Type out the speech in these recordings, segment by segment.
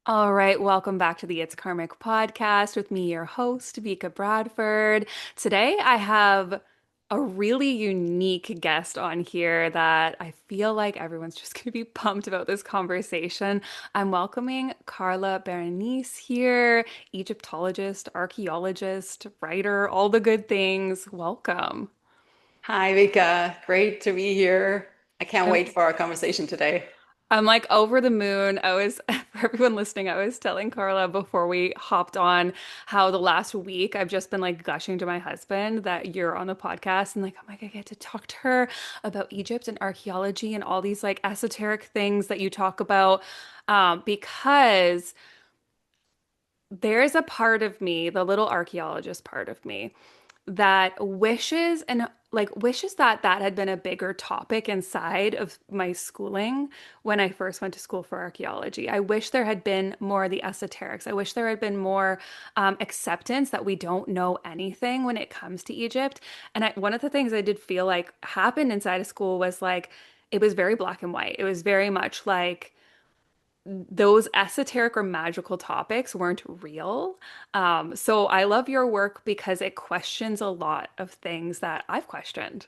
All right, welcome back to the It's Karmic podcast with me, your host, Vika Bradford. Today I have a really unique guest on here that I feel like everyone's just going to be pumped about this conversation. I'm welcoming Carla Berenice here, Egyptologist, archaeologist, writer, all the good things. Welcome. Hi, Vika. Great to be here. I can't wait for our conversation today. I'm like over the moon. For everyone listening, I was telling Carla before we hopped on how the last week I've just been like gushing to my husband that you're on the podcast and like, oh my God, I get to talk to her about Egypt and archaeology and all these like esoteric things that you talk about. Because there's a part of me, the little archaeologist part of me, that wishes that that had been a bigger topic inside of my schooling when I first went to school for archaeology. I wish there had been more of the esoterics. I wish there had been more acceptance that we don't know anything when it comes to Egypt. And one of the things I did feel like happened inside of school was like it was very black and white. It was very much like those esoteric or magical topics weren't real. So I love your work because it questions a lot of things that I've questioned.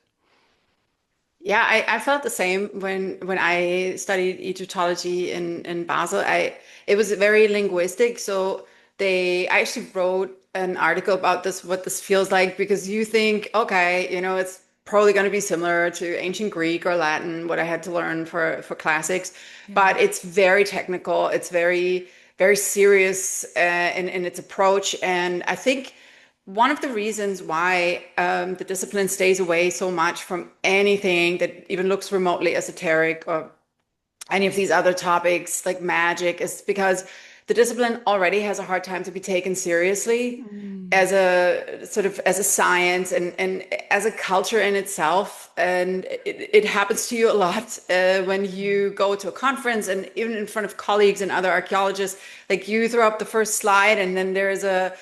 Yeah, I felt the same when I studied Egyptology in Basel. It was very linguistic, so I actually wrote an article about this, what this feels like, because you think, okay, it's probably going to be similar to ancient Greek or Latin, what I had to learn for classics, Yeah. but it's very technical. It's very serious in its approach, and I think. One of the reasons why the discipline stays away so much from anything that even looks remotely esoteric or any of these other topics like magic is because the discipline already has a hard time to be taken seriously Mm. as a sort of as a science and as a culture in itself. And it happens to you a lot when you go to a conference and even in front of colleagues and other archaeologists, like you throw up the first slide and then there's a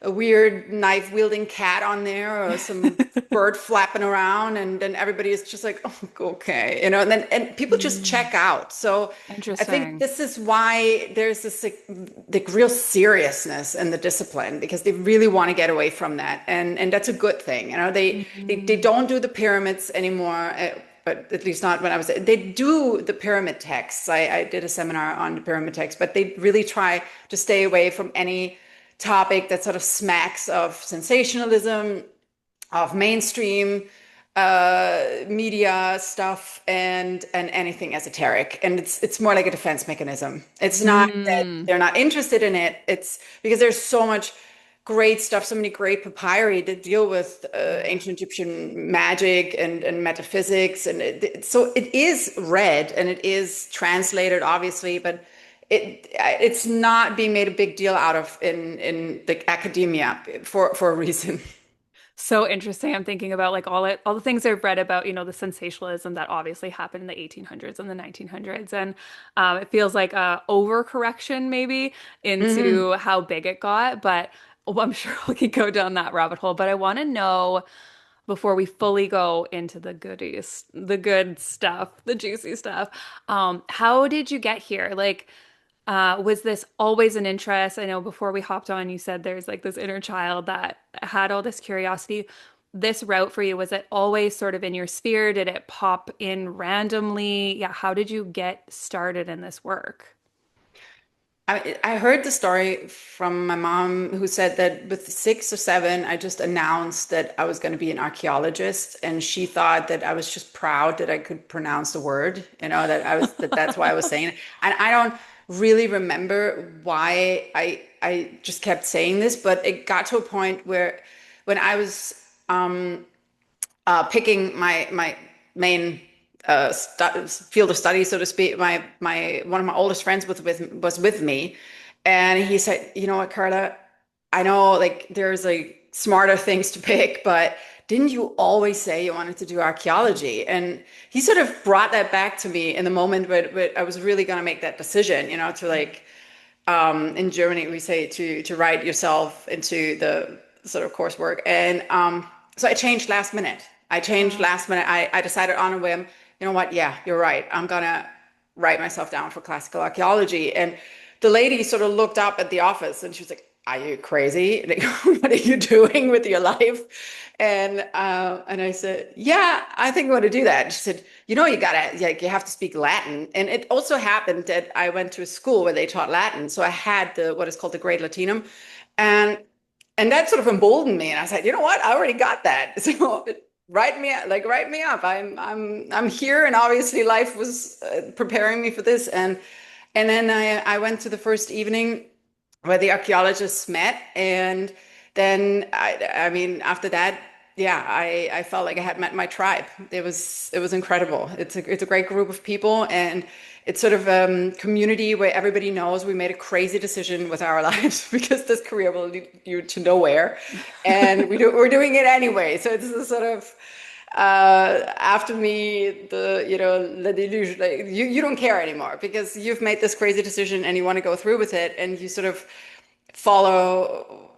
weird knife wielding cat on there or some bird flapping around and then everybody is just like, oh, okay, and people just Mm. check out. So I think Interesting. this is why there's this like real seriousness in the discipline because they really want to get away from that, and that's a good thing. They Mm. don't do the pyramids anymore. But at least not when I was, they do the pyramid texts. I did a seminar on the pyramid text, but they really try to stay away from any topic that sort of smacks of sensationalism, of mainstream media stuff, and anything esoteric. And it's more like a defense mechanism. It's not that Mm. they're not interested in it. It's because there's so much great stuff, so many great papyri that deal with Yeah. ancient Egyptian magic and metaphysics, and so it is read and it is translated, obviously, but it's not being made a big deal out of in the academia for a reason. So interesting. I'm thinking about like all the things I've read about, the sensationalism that obviously happened in the 1800s and the 1900s. And it feels like a overcorrection maybe Hmm. into how big it got. But I'm sure we could go down that rabbit hole. But I want to know before we fully go into the goodies, the good stuff, the juicy stuff. How did you get here? Like, was this always an interest? I know before we hopped on, you said there's like this inner child that had all this curiosity. This route for you, was it always sort of in your sphere? Did it pop in randomly? Yeah, how did you get started in this work? I heard the story from my mom who said that with 6 or 7, I just announced that I was going to be an archaeologist, and she thought that I was just proud that I could pronounce the word, that's why I was saying it. And I don't really remember why I just kept saying this, but it got to a point where when I was picking my main field of study, so to speak. My one of my oldest friends was with me, and he said, "You know what, Carla? I know like there's like smarter things to pick, but didn't you always say you wanted to do archaeology?" And he sort of brought that back to me in the moment where I was really going to make that decision, to like in Germany we say to write yourself into the sort of coursework, and so I changed last minute. I changed Oh, last minute. I decided on a whim. You know what? Yeah, you're right. I'm gonna write myself down for classical archaeology, and the lady sort of looked up at the office and she was like, "Are you crazy? Like, what are you doing with your life?" And I said, "Yeah, I think I want to do that." She said, "You know, you gotta like you have to speak Latin." And it also happened that I went to a school where they taught Latin, so I had the what is called the Great Latinum, and that sort of emboldened me. And I said, "You know what? I already got that. So write me up. I'm here, and obviously life was preparing me for this." And then I went to the first evening where the archaeologists met, and then I mean after that, yeah, I felt like I had met my tribe. It was incredible. It's a great group of people, and it's sort of a community where everybody knows we made a crazy decision with our lives because this career will lead you to nowhere, and we're doing it anyway. So it's a sort of after me the the delusion, like you don't care anymore because you've made this crazy decision and you want to go through with it, and you sort of follow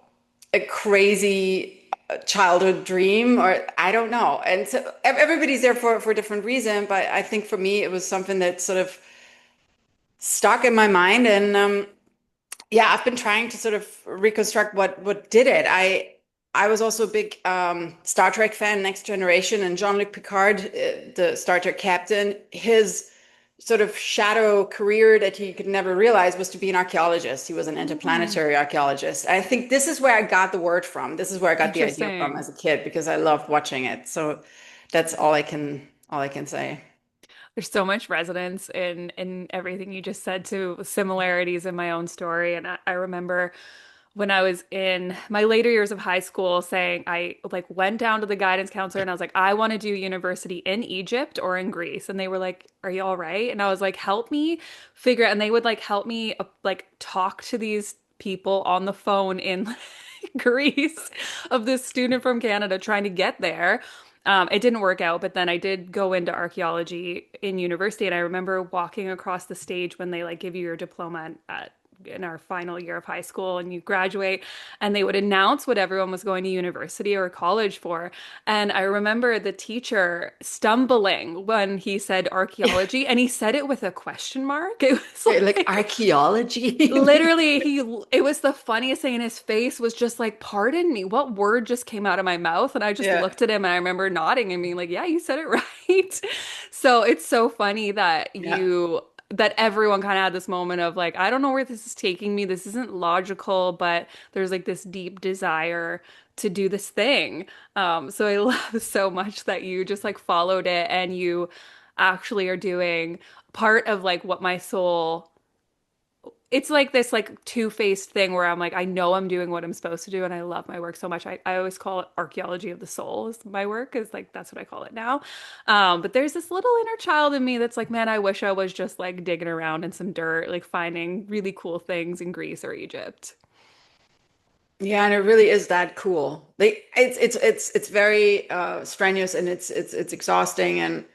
a crazy childhood dream, or I don't know. And so everybody's there for a different reason, but I think for me it was something that sort of stuck in my mind. And yeah, I've been trying to sort of reconstruct what did it. I was also a big Star Trek fan, Next Generation, and Jean-Luc Picard, the Star Trek captain, his sort of shadow career that he could never realize was to be an archaeologist. He was an Mm, interplanetary archaeologist. I think this is where I got the word from. This is where I got the idea from interesting. as a kid because I loved watching it. So that's all I can say. There's so much resonance in everything you just said to similarities in my own story. And I remember when I was in my later years of high school saying I like went down to the guidance counselor and I was like, I want to do university in Egypt or in Greece. And they were like, are you all right? And I was like, help me figure out. And they would like help me like talk to these people on the phone in Greece of this student from Canada trying to get there. It didn't work out, but then I did go into archaeology in university, and I remember walking across the stage when they like give you your diploma in our final year of high school and you graduate, and they would announce what everyone was going to university or college for. And I remember the teacher stumbling when he said archaeology, and he said it with a question mark. It was Like like archaeology. literally, it was the funniest thing, and his face was just like, pardon me, what word just came out of my mouth? And I just Yeah. looked at him and I remember nodding and being like, yeah, you said it right. So it's so funny that Yeah. that everyone kind of had this moment of like, I don't know where this is taking me. This isn't logical, but there's like this deep desire to do this thing. So I love so much that you just like followed it and you actually are doing part of like what my soul it's like this like two-faced thing where I'm like, I know I'm doing what I'm supposed to do and I love my work so much. I always call it archaeology of the soul is my work is like that's what I call it now. But there's this little inner child in me that's like, man, I wish I was just like digging around in some dirt, like finding really cool things in Greece or Egypt. Yeah, and it really is that cool. It's very strenuous, and it's exhausting. And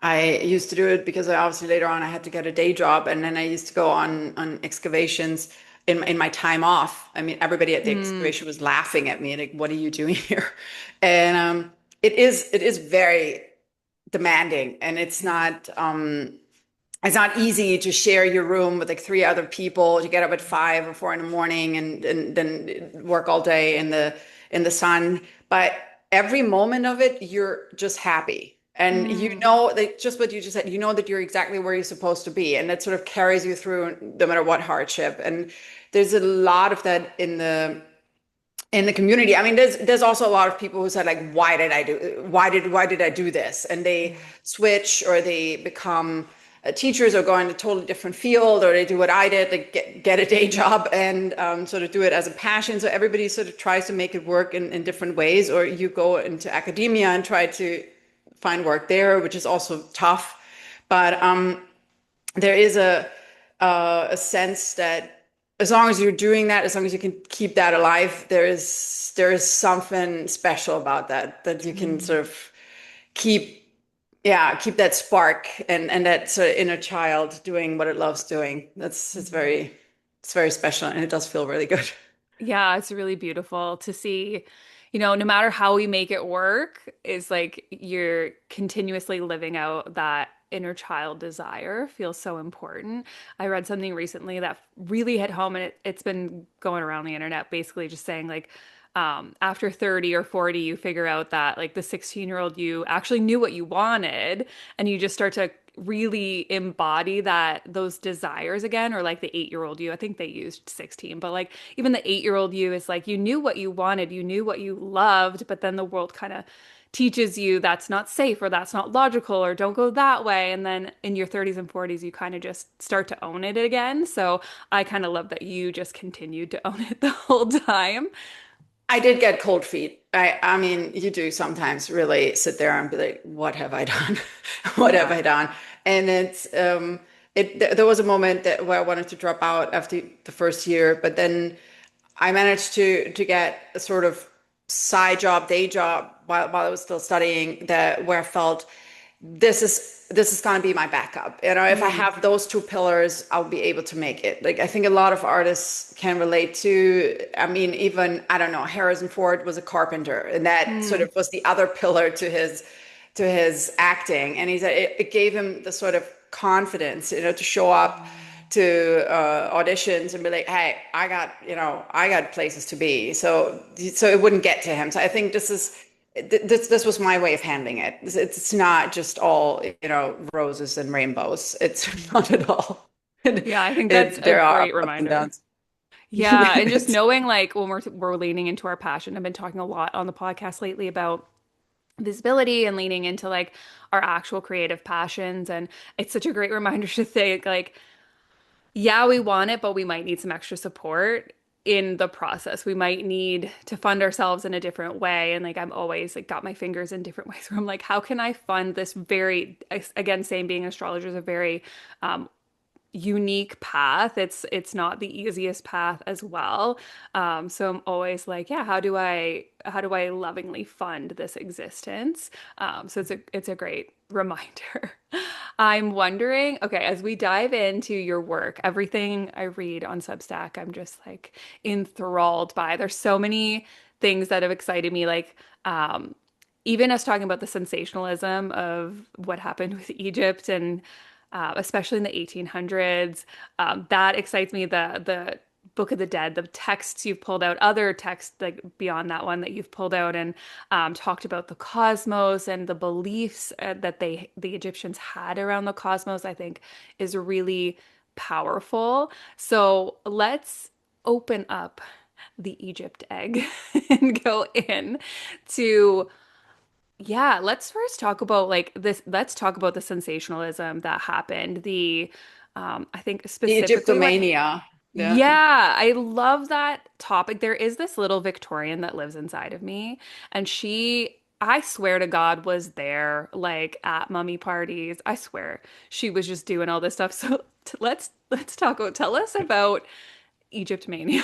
I used to do it because I obviously later on I had to get a day job, and then I used to go on excavations in my time off. I mean, everybody at the Mm, excavation was laughing at me, like, "What are you doing here?" And it is very demanding, and it's not easy to share your room with like three other people. You get up at 5 or 4 in the morning and then work all day in the sun. But every moment of it, you're just happy. And mm. that just what you just said, that you're exactly where you're supposed to be. And that sort of carries you through no matter what hardship. And there's a lot of that in the community. I mean, there's also a lot of people who said like, why did I do this? And they Yeah. switch, or they become teachers, or go in a totally different field, or they do what I did, like get a day job and sort of do it as a passion. So everybody sort of tries to make it work in different ways, or you go into academia and try to find work there, which is also tough. But there is a sense that as long as you're doing that, as long as you can keep that alive, there is something special about that you can Mm. sort of keep, yeah, keep that spark and that sort of inner child doing what it loves doing. It's very special, and it does feel really good. Yeah, it's really beautiful to see, no matter how we make it work, is like you're continuously living out that inner child desire feels so important. I read something recently that really hit home, and it's been going around the internet basically just saying like after 30 or 40, you figure out that like the 16-year-old you actually knew what you wanted, and you just start to really embody that those desires again, or like the 8-year-old you. I think they used 16, but like even the 8-year-old you is like you knew what you wanted, you knew what you loved, but then the world kind of teaches you that's not safe or that's not logical or don't go that way. And then in your 30s and 40s, you kind of just start to own it again. So I kind of love that you just continued to own it the whole time. I did get cold feet. I mean, you do sometimes really sit there and be like, what have I done? What have Yeah. I done? And there was a moment where I wanted to drop out after the first year, but then I managed to get a sort of side job, day job while I was still studying that where I felt this is going to be my backup. You know, if I Mm, have those two pillars, I'll be able to make it. Like I think a lot of artists can relate to, I mean, even I don't know, Harrison Ford was a carpenter, and that sort mm. of was the other pillar to his acting. And he said it gave him the sort of confidence, you know, to show up to auditions and be like, hey, I got places to be. So it wouldn't get to him. So I think this was my way of handling it. It's not just all, you know, roses and rainbows. It's not at all. Yeah, I think that's a There are great ups and reminder. downs. Yeah, and just knowing like when we're leaning into our passion. I've been talking a lot on the podcast lately about visibility and leaning into like our actual creative passions, and it's such a great reminder to think like yeah, we want it, but we might need some extra support in the process. We might need to fund ourselves in a different way. And like I'm always like got my fingers in different ways where I'm like, how can I fund this very, again, same being an astrologer is a very unique path. It's not the easiest path as well. So I'm always like, yeah, how do I lovingly fund this existence? So it's a great reminder. I'm wondering, okay, as we dive into your work, everything I read on Substack, I'm just like enthralled by. There's so many things that have excited me, like even us talking about the sensationalism of what happened with Egypt and especially in the 1800s. That excites me. The Book of the Dead, the texts you've pulled out, other texts like beyond that one that you've pulled out and talked about the cosmos and the beliefs that the Egyptians had around the cosmos, I think is really powerful. So let's open up the Egypt egg and go in to yeah, let's first talk about like this. Let's talk about the sensationalism that happened. I think The specifically what, Egyptomania. Yeah. yeah, I love that topic. There is this little Victorian that lives inside of me, and I swear to God, was there like at mummy parties. I swear she was just doing all this stuff. So let's talk about, tell us about Egypt mania.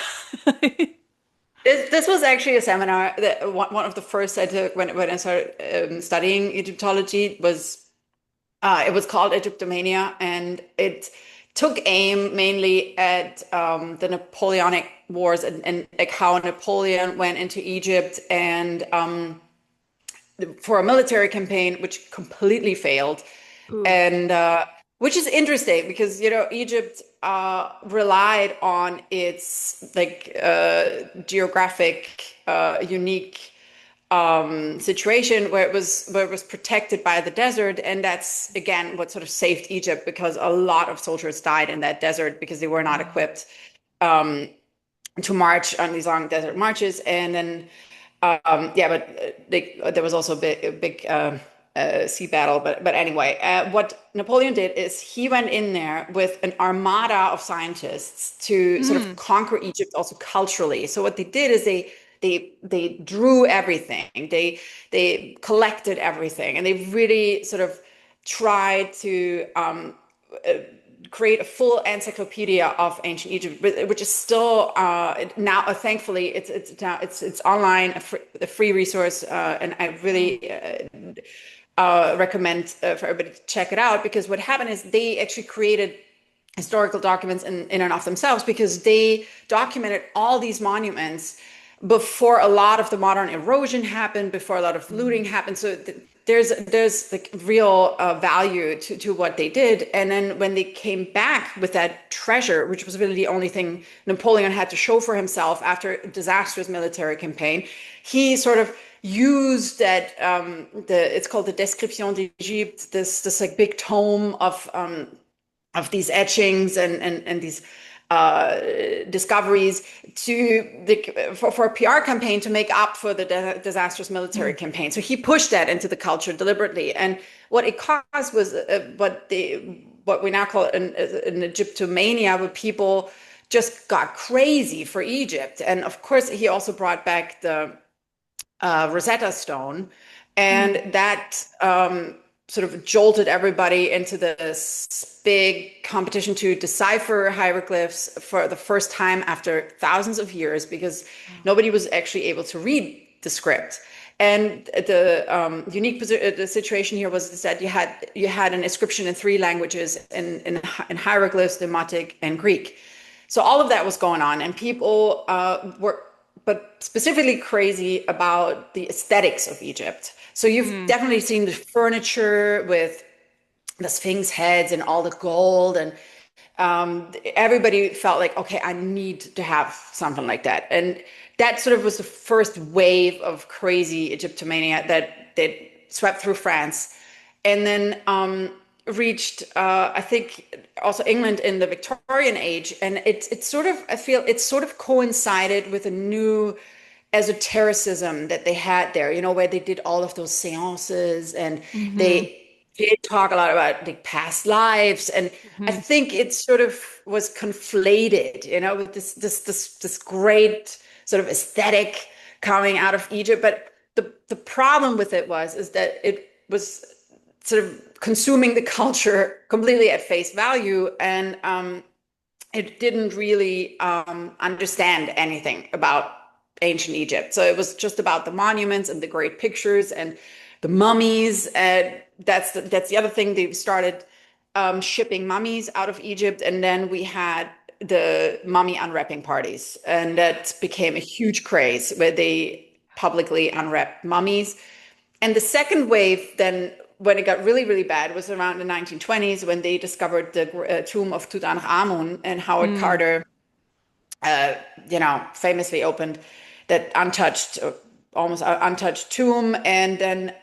This was actually a seminar that one of the first I took when I started studying Egyptology was it was called Egyptomania, and it took aim mainly at the Napoleonic Wars and like how Napoleon went into Egypt and for a military campaign, which completely failed, Ooh. and which is interesting because you know Egypt relied on its like geographic unique situation where it was protected by the desert, and that's again what sort of saved Egypt because a lot of soldiers died in that desert because they were not equipped um, to march on these long desert marches, and then yeah, but there was also a big sea battle. But anyway, what Napoleon did is he went in there with an armada of scientists to sort of Mm. conquer Egypt also culturally. So what they did is they drew everything, they collected everything, and they really sort of tried to create a full encyclopedia of ancient Egypt, which is still now, thankfully, it's online, a free resource, and I really recommend for everybody to check it out because what happened is they actually created historical documents in and of themselves because they documented all these monuments before a lot of the modern erosion happened, before a lot of looting happened. So there's like real value to what they did. And then when they came back with that treasure, which was really the only thing Napoleon had to show for himself after a disastrous military campaign, he sort of used that the it's called the Description d'Egypte, this like big tome of these etchings and these uh, discoveries for a PR campaign to make up for the disastrous military Mm. campaign. So he pushed that into the culture deliberately, and what it caused was what we now call an Egyptomania, where people just got crazy for Egypt. And of course, he also brought back the Rosetta Stone, Mm. and that sort of jolted everybody into this big competition to decipher hieroglyphs for the first time after thousands of years, because nobody was actually able to read the script. And the unique the situation here was that you had an inscription in three languages in hieroglyphs, Demotic, and Greek. So all of that was going on, and people were, but specifically crazy about the aesthetics of Egypt. So you've Mm. definitely seen the furniture with the Sphinx heads and all the gold, and everybody felt like, okay, I need to have something like that. And that sort of was the first wave of crazy Egyptomania that swept through France, and then reached, I think, also England in the Victorian age. And it's sort of, I feel it's sort of coincided with a new esotericism that they had there, where they did all of those seances, and Hmm. they did talk a lot about like past lives. And I Hmm. think it sort of was conflated, with this great sort of aesthetic coming out of Egypt. But the problem with it is that it was sort of consuming the culture completely at face value, and it didn't really understand anything about ancient Egypt. So it was just about the monuments and the great pictures and the mummies. And that's the other thing. They started shipping mummies out of Egypt, and then we had the mummy unwrapping parties, and that became a huge craze where they publicly unwrapped mummies. And the second wave, then, when it got really, really bad, was around the 1920s, when they discovered the tomb of Tutankhamun, and Howard Mm. Carter, uh, famously opened that untouched, almost untouched tomb. And then,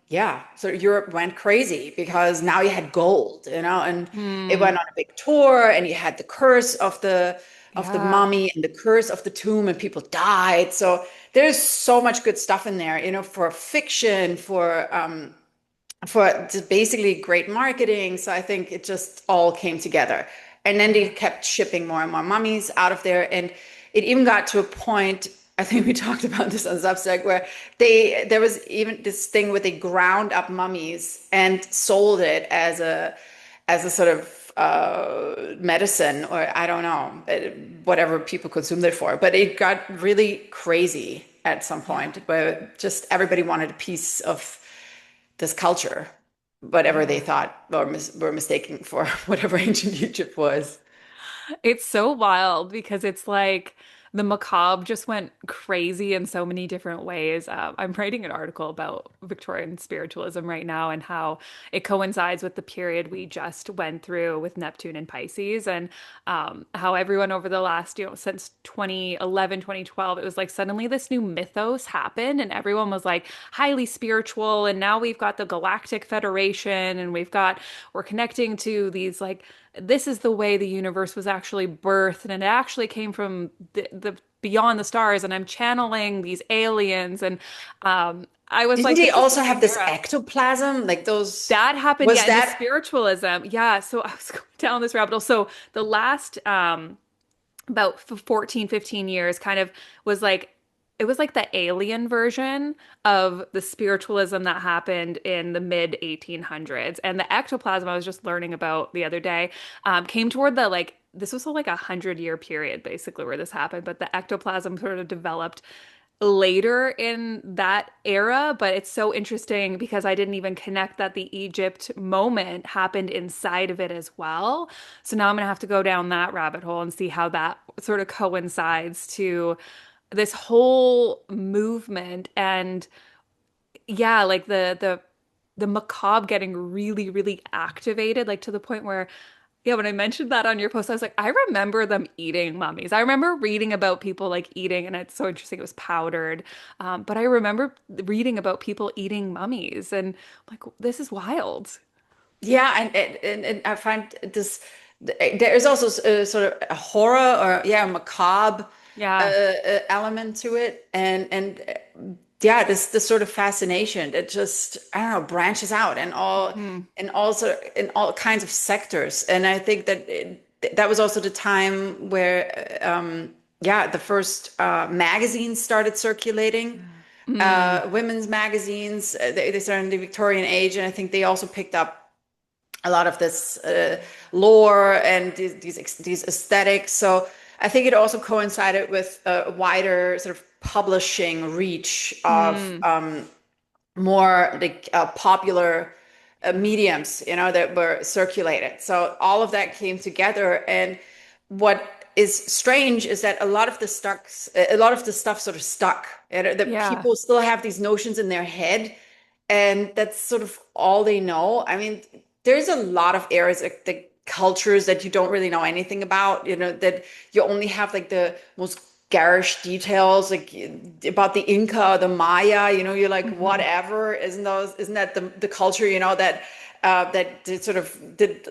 yeah, so Europe went crazy because now you had gold, and it Mm. went on a big tour, and you had the curse of the Yeah. mummy and the curse of the tomb, and people died. So there's so much good stuff in there, for fiction, for just basically great marketing. So I think it just all came together. And then they Yeah. kept shipping more and more mummies out of there. And it even got to a point, I think we talked about this on Substack, where there was even this thing where they ground up mummies and sold it as a sort of medicine, or I don't know, whatever people consumed it for. But it got really crazy at some Yeah. point where just everybody wanted a piece of this culture, whatever they Yeah. thought or were mistaken for whatever ancient Egypt was. It's so wild because it's like the macabre just went crazy in so many different ways. I'm writing an article about Victorian spiritualism right now and how it coincides with the period we just went through with Neptune and Pisces, and how everyone over the last, since 2011, 2012, it was like suddenly this new mythos happened and everyone was like highly spiritual. And now we've got the Galactic Federation and we're connecting to these like this is the way the universe was actually birthed, and it actually came from the beyond the stars, and I'm channeling these aliens, and I was Didn't like, they this is the also new have this era. ectoplasm? Like those, That happened, was yeah, in the that? spiritualism. Yeah, so I was going down this rabbit hole. So the last about 14, 15 years kind of was like it was like the alien version of the spiritualism that happened in the mid 1800s. And the ectoplasm I was just learning about the other day came toward the like this was like 100-year period basically where this happened, but the ectoplasm sort of developed later in that era. But it's so interesting because I didn't even connect that the Egypt moment happened inside of it as well. So now I'm gonna have to go down that rabbit hole and see how that sort of coincides to this whole movement. And yeah, like the macabre getting really, really activated, like to the point where, yeah, when I mentioned that on your post, I was like, I remember them eating mummies. I remember reading about people like eating, and it's so interesting. It was powdered. But I remember reading about people eating mummies, and I'm like, this is wild. Yeah, and I find this there is also a sort of a horror or yeah, macabre Yeah. element to it, yeah, this sort of fascination that just I don't know branches out Hmm. and also in all kinds of sectors, and I think that that was also the time where yeah, the first magazines started circulating, Mm. women's magazines. They started in the Victorian age, and I think they also picked up a lot of this lore and these aesthetics. So I think it also coincided with a wider sort of publishing reach of Mm. more like popular mediums, you know, that were circulated. So all of that came together, and what is strange is that a lot of the stuff sort of stuck, and that Yeah. people still have these notions in their head, and that's sort of all they know. I mean, there's a lot of areas, like the cultures that you don't really know anything about, you know, that you only have like the most garish details, like about the Inca or the Maya, you know, you're like, Hmm. whatever, isn't that the culture, you know, that that did sort of did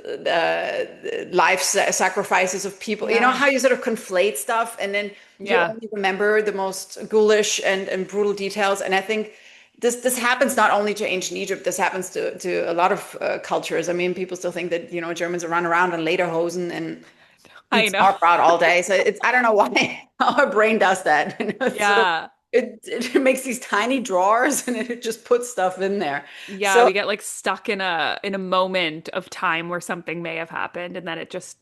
life sacrifices of people, you know, Yeah. how you sort of conflate stuff, and then you Yeah. only remember the most ghoulish and brutal details. And I think this happens not only to ancient Egypt. This happens to a lot of cultures. I mean, people still think that you know Germans run around in lederhosen and I eat know. sauerkraut all day. So it's I don't know why how our brain does that. You know, it's sort of Yeah. it makes these tiny drawers and it just puts stuff in there. Yeah, So we get like stuck in a moment of time where something may have happened and then it just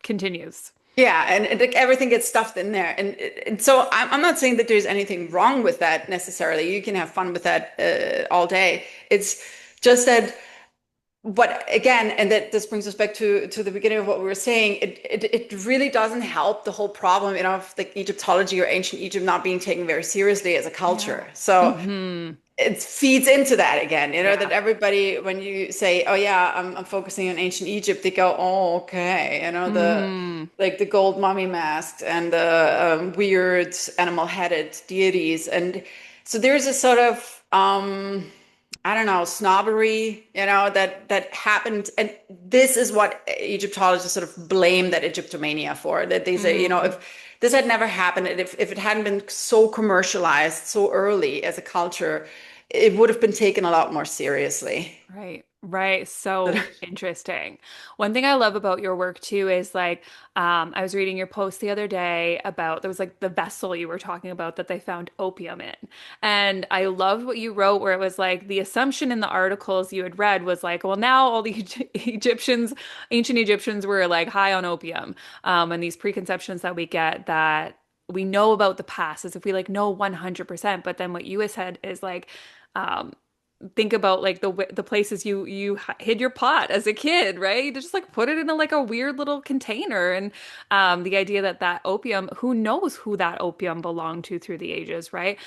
continues. yeah, and like, everything gets stuffed in there, and so I'm not saying that there's anything wrong with that necessarily. You can have fun with that all day. It's just that but again, and that this brings us back to the beginning of what we were saying, it really doesn't help the whole problem, you know, of like Egyptology or ancient Egypt not being taken very seriously as a Yeah. culture. So Hmm. it feeds into that again, you know, that Yeah. everybody, when you say, oh yeah, I'm focusing on ancient Egypt, they go, oh, okay, you know, the Hmm. like the gold mummy masks and the weird animal-headed deities. And so there's a sort of I don't know, snobbery, you know, that happened. And this is what Egyptologists sort of blame that Egyptomania for. That they say, you know, Hmm. if this had never happened, and if it hadn't been so commercialized so early as a culture, it would have been taken a lot more seriously. Right, right. So interesting. One thing I love about your work too is like, I was reading your post the other day about there was like the vessel you were talking about that they found opium in. And I loved what you wrote where it was like the assumption in the articles you had read was like, well, now all the Egyptians, ancient Egyptians were like high on opium. And these preconceptions that we get that we know about the past as if we like know 100%. But then what you had said is like, um, think about like the places you hid your pot as a kid, right? You just like put it in a like a weird little container, and the idea that that opium, who knows who that opium belonged to through the ages, right?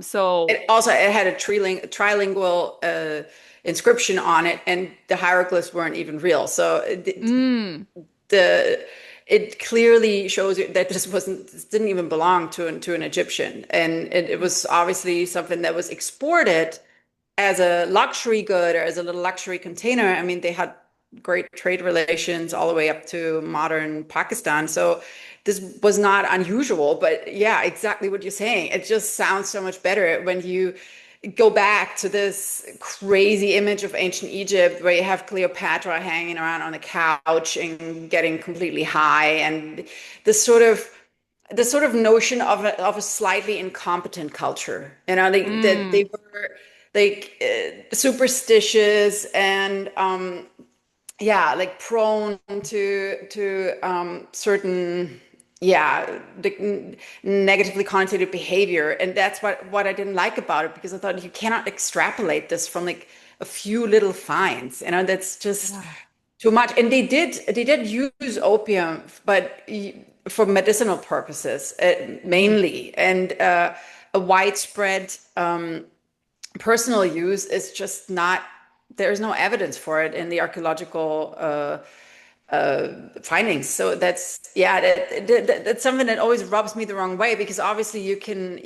So It had a trilingual inscription on it, and the hieroglyphs weren't even real. So mm, the it clearly shows you that this didn't even belong to an Egyptian, and it was obviously something that was exported as a luxury good or as a little luxury container. I mean, they had great trade relations all the way up to modern Pakistan. So this was not unusual, but yeah, exactly what you're saying. It just sounds so much better when you go back to this crazy image of ancient Egypt where you have Cleopatra hanging around on the couch and getting completely high, and this sort of the sort of notion of a slightly incompetent culture, you know, like that they mm, were like superstitious and yeah, like prone to certain yeah the negatively connotated behavior, and that's what I didn't like about it, because I thought you cannot extrapolate this from like a few little finds, you know, that's just yeah. too much. And they did use opium, but for medicinal purposes Mm, mainly, and a widespread personal use is just not, there's no evidence for it in the archaeological findings. So that's, yeah, that's something that always rubs me the wrong way, because obviously you can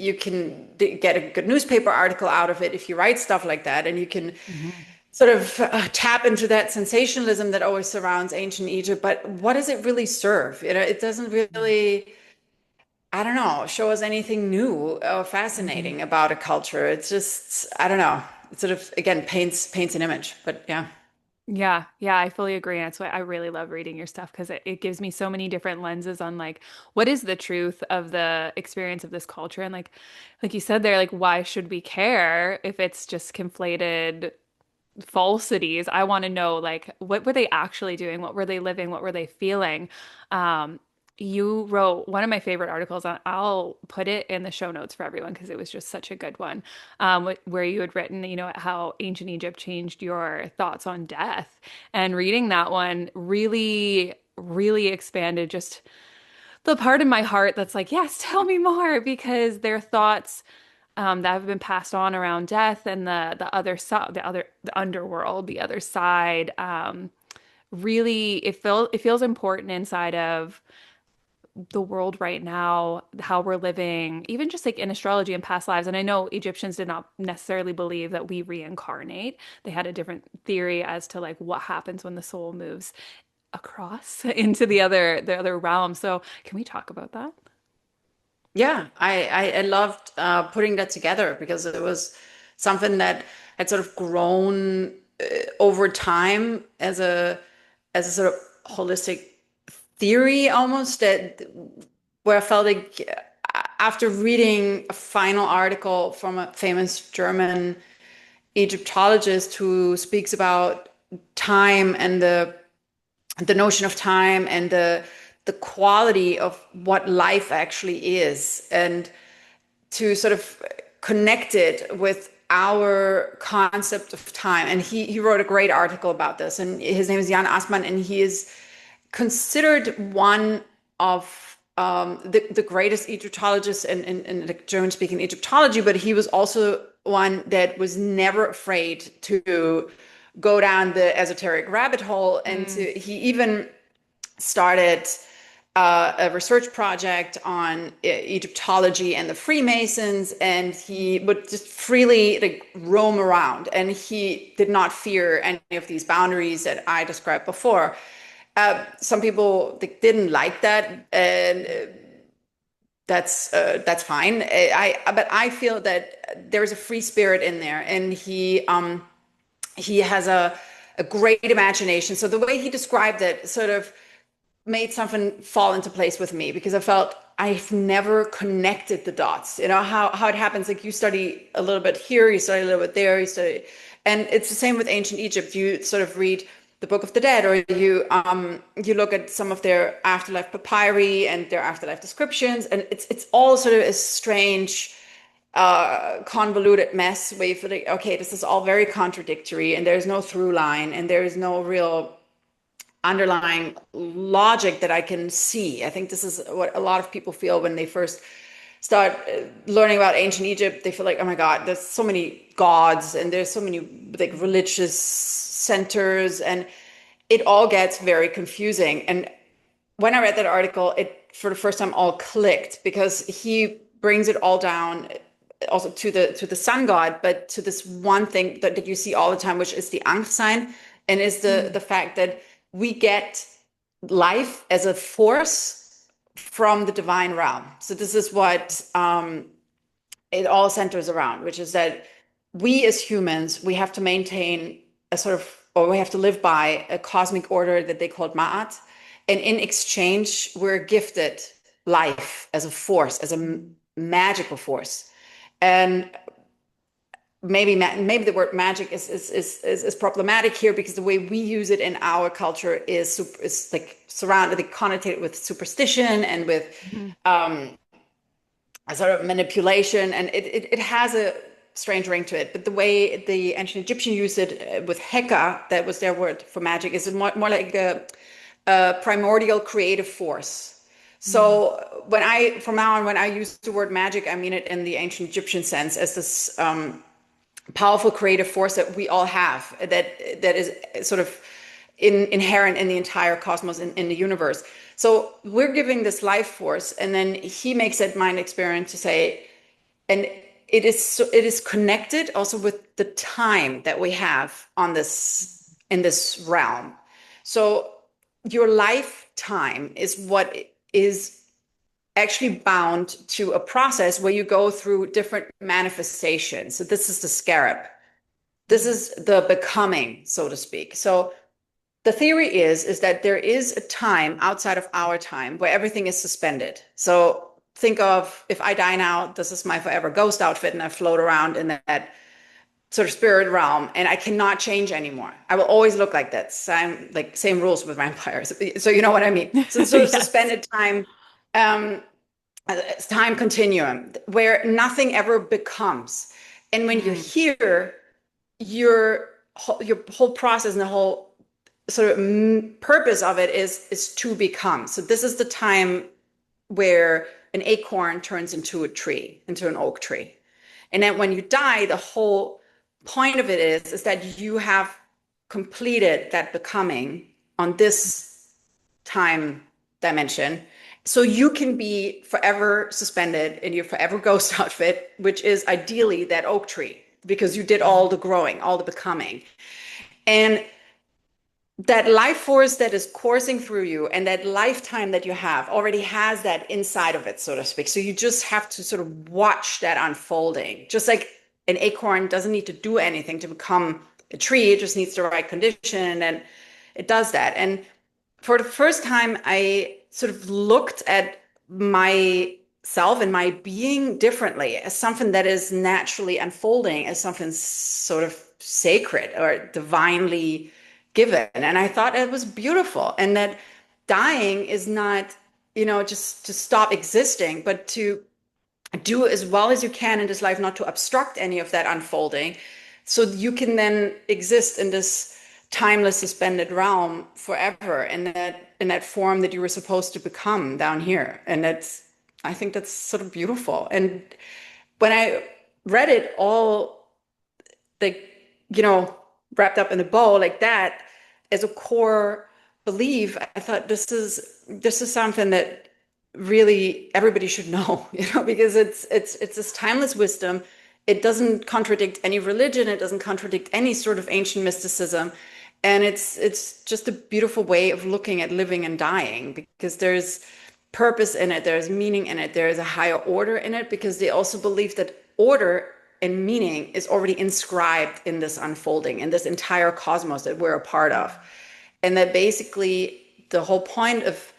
get a good newspaper article out of it if you write stuff like that, and you can Mhm. sort of tap into that sensationalism that always surrounds ancient Egypt. But what does it really serve? It doesn't really, I don't know, show us anything new or Mhm. fascinating about a culture. It's just, I don't know. It sort of, again, paints an image. But yeah. Yeah, yeah, I fully agree. That's why I really love reading your stuff because it gives me so many different lenses on like what is the truth of the experience of this culture and like you said there, like why should we care if it's just conflated falsities. I want to know like what were they actually doing? What were they living? What were they feeling? Um, you wrote one of my favorite articles on, I'll put it in the show notes for everyone because it was just such a good one. Where you had written, how ancient Egypt changed your thoughts on death. And reading that one really, really expanded just the part of my heart that's like, yes, tell me more, because their thoughts that have been passed on around death and the other side, the underworld, the other side. Really, it feels important inside of the world right now, how we're living, even just like in astrology and past lives. And I know Egyptians did not necessarily believe that we reincarnate. They had a different theory as to like what happens when the soul moves across into the other realm. So can we talk about that? Yeah, I loved putting that together, because it was something that had sort of grown over time as a sort of holistic theory, almost, that where I felt like after reading a final article from a famous German Egyptologist who speaks about time and the notion of time and the quality of what life actually is, and to sort of connect it with our concept of time. And he wrote a great article about this, and his name is Jan Assmann, and he is considered one of the greatest Egyptologists in the German-speaking Egyptology, but he was also one that was never afraid to go down the esoteric rabbit hole. And Mm. he even started a research project on Egyptology and the Freemasons, and he would just freely like roam around, and he did not fear any of these boundaries that I described before. Some people didn't like that, and that's fine. But I feel that there's a free spirit in there, and he has a great imagination. So the way he described it sort of made something fall into place with me, because I felt I've never connected the dots. You know how it happens. Like, you study a little bit here, you study a little bit there, you study, and it's the same with ancient Egypt. You sort of read the Book of the Dead, or you look at some of their afterlife papyri and their afterlife descriptions, and it's all sort of a strange convoluted mess where you feel like, okay, this is all very contradictory, and there's no through line, and there is no real underlying logic that I can see. I think this is what a lot of people feel when they first start learning about ancient Egypt. They feel like, oh my God, there's so many gods and there's so many like religious centers, and it all gets very confusing. And when I read that article, it for the first time all clicked, because he brings it all down also to the sun god, but to this one thing that you see all the time, which is the Ankh sign, and is the Mm. fact that we get life as a force from the divine realm. So this is what it all centers around, which is that we as humans, we have to maintain a sort of, or we have to live by a cosmic order that they called Maat. And in exchange, we're gifted life as a force, as a magical force. And maybe the word magic is problematic here, because the way we use it in our culture is like surrounded, like connotated with superstition and with Mhm. a sort of manipulation, and it has a strange ring to it. But the way the ancient Egyptian used it with Heka, that was their word for magic, is more like a primordial creative force. Mm. So from now on, when I use the word magic, I mean it in the ancient Egyptian sense, as this powerful creative force that we all have, that is sort of inherent in the entire cosmos, in the universe. So we're giving this life force, and then he makes that mind experiment to say, and it is connected also with the time that we have on this in this realm. So your lifetime is what is actually bound to a process where you go through different manifestations. So this is the scarab. This Mm. is the becoming, so to speak. So the theory is that there is a time outside of our time where everything is suspended. So think of, if I die now, this is my forever ghost outfit, and I float around in that sort of spirit realm, and I cannot change anymore. I will always look like that. Same, like same rules with vampires. So you know what I mean. So sort of Yes. suspended time, um, time continuum where nothing ever becomes. And when you're Mm. here, your your whole process and the whole sort of purpose of it is to become. So this is the time where an acorn turns into a tree, into an oak tree. And then when you die, the whole point of it is that you have completed that becoming on this time dimension. So you can be forever suspended in your forever ghost outfit, which is ideally that oak tree, because you did all the growing, all the becoming. And that life force that is coursing through you and that lifetime that you have already has that inside of it, so to speak. So you just have to sort of watch that unfolding. Just like an acorn doesn't need to do anything to become a tree, it just needs the right condition, and it does that. And for the first time, I sort of looked at myself and my being differently, as something that is naturally unfolding, as something sort of sacred or divinely given. And I thought it was beautiful, and that dying is not, just to stop existing, but to do as well as you can in this life, not to obstruct any of that unfolding, so you can then exist in this timeless suspended realm forever, in that form that you were supposed to become down here. And I think that's sort of beautiful. And when I read it all, like, you know wrapped up in a bow like that, as a core belief, I thought this is something that really everybody should know, because it's this timeless wisdom. It doesn't contradict any religion, it doesn't contradict any sort of ancient mysticism, and it's just a beautiful way of looking at living and dying, because there's purpose in it, there's meaning in it, there is a higher order in it, because they also believe that order and meaning is already inscribed in this unfolding, in this entire cosmos that we're a part of. And that basically the whole point of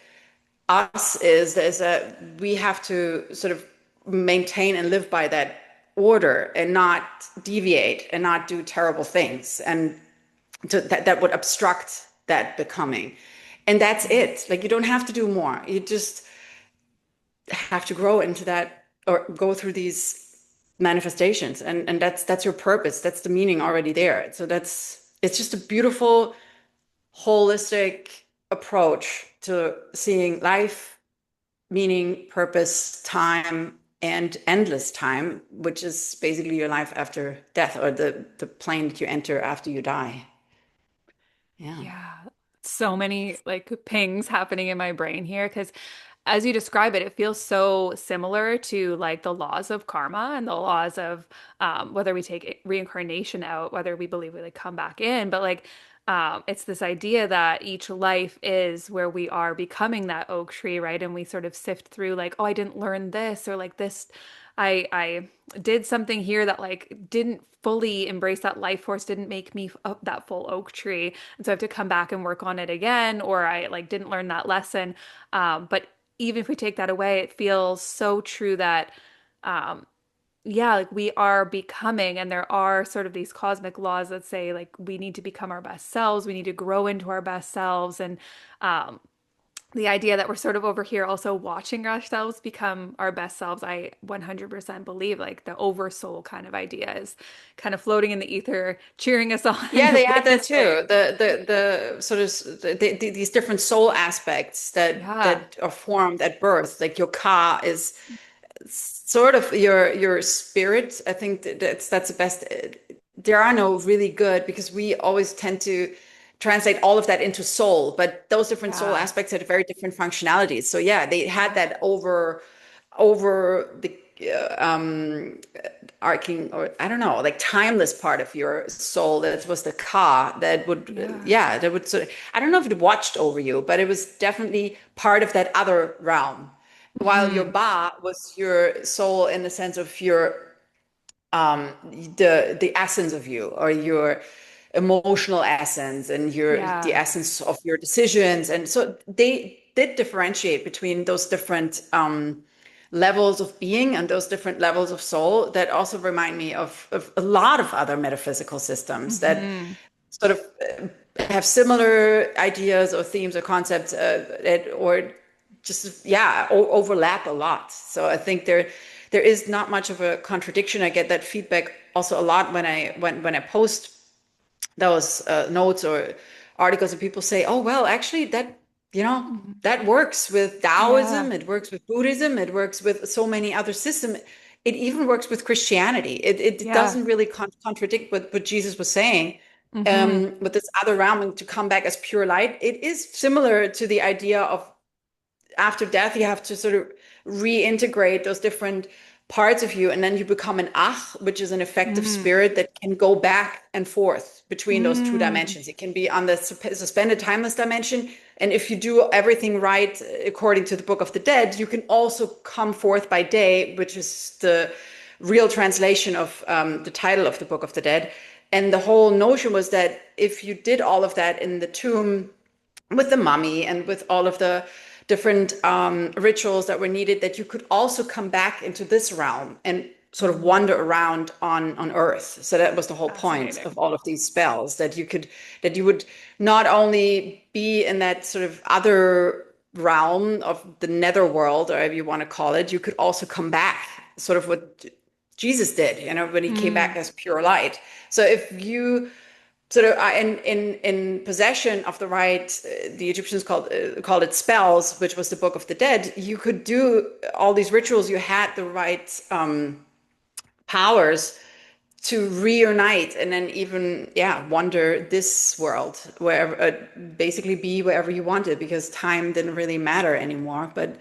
us is that we have to sort of maintain and live by that order, and not deviate and not do terrible things, and that would obstruct that becoming. And that's it. Like, you don't have to do more. You just have to grow into that, or go through these manifestations, and that's your purpose, that's the meaning already there. So it's just a beautiful holistic approach to seeing life, meaning, purpose, time, and endless time, which is basically your life after death, or the plane that you enter after you die. Yeah. Yeah, so many like pings happening in my brain here because as you describe it, it feels so similar to like the laws of karma and the laws of whether we take reincarnation out, whether we believe we like come back in, but like it's this idea that each life is where we are becoming that oak tree, right? And we sort of sift through like, oh, I didn't learn this, or like this, I did something here that like didn't fully embrace that life force, didn't make me that full oak tree, and so I have to come back and work on it again, or I like didn't learn that lesson. But even if we take that away, it feels so true that um, yeah, like we are becoming, and there are sort of these cosmic laws that say like we need to become our best selves, we need to grow into our best selves, and um, the idea that we're sort of over here also watching ourselves become our best selves, I 100% believe like the oversoul kind of idea is kind of floating in the ether, cheering us Yeah, on, they had that too. witnessing. The sort of these different soul aspects that Yeah. that are formed at birth. Like your car is sort of your spirit. I think that's the best there are no really good, because we always tend to translate all of that into soul, but those different soul Yeah. aspects had very different functionalities. So yeah, they had Yeah. that over the arcing, or I don't know, like timeless part of your soul that was the ka that would Yeah. yeah, that would sort of, I don't know if it watched over you, but it was definitely part of that other realm. While your Hmm. ba was your soul in the sense of your um the essence of you, or your emotional essence, and your the Yeah. essence of your decisions. And so they did differentiate between those different levels of being and those different levels of soul, that also remind me of a lot of other metaphysical systems that Hmm. sort of have similar ideas or themes or concepts, or just yeah, overlap a lot. So I think there is not much of a contradiction. I get that feedback also a lot when I post those notes or articles, and people say, "Oh, well, actually, that Hmm. that works with Yeah. Taoism. It works with Buddhism. It works with so many other systems. It even works with Christianity. It Yeah. doesn't really contradict what Jesus was saying." Hmm. With this other realm, and to come back as pure light, it is similar to the idea of after death, you have to sort of reintegrate those different parts of you, and then you become an ach, which is an effective Hmm. spirit that can go back and forth between those two Hmm. dimensions. It can be on the suspended timeless dimension, and if you do everything right according to the Book of the Dead, you can also come forth by day, which is the real translation of the title of the Book of the Dead. And the whole notion was that if you did all of that in the tomb with the mummy and with all of the different rituals that were needed, that you could also come back into this realm and sort of Hmm. wander around on Earth. So that was the whole point of Fascinating. all of these spells, that you would not only be in that sort of other realm of the netherworld, or whatever you want to call it, you could also come back, sort of what Jesus did, when he came back Mm. as pure light. So if you sort of in possession of the right, the Egyptians called it spells, which was the Book of the Dead, you could do all these rituals. You had the right powers to reunite, and then even yeah, wander this world, wherever, basically be wherever you wanted, because time didn't really matter anymore. But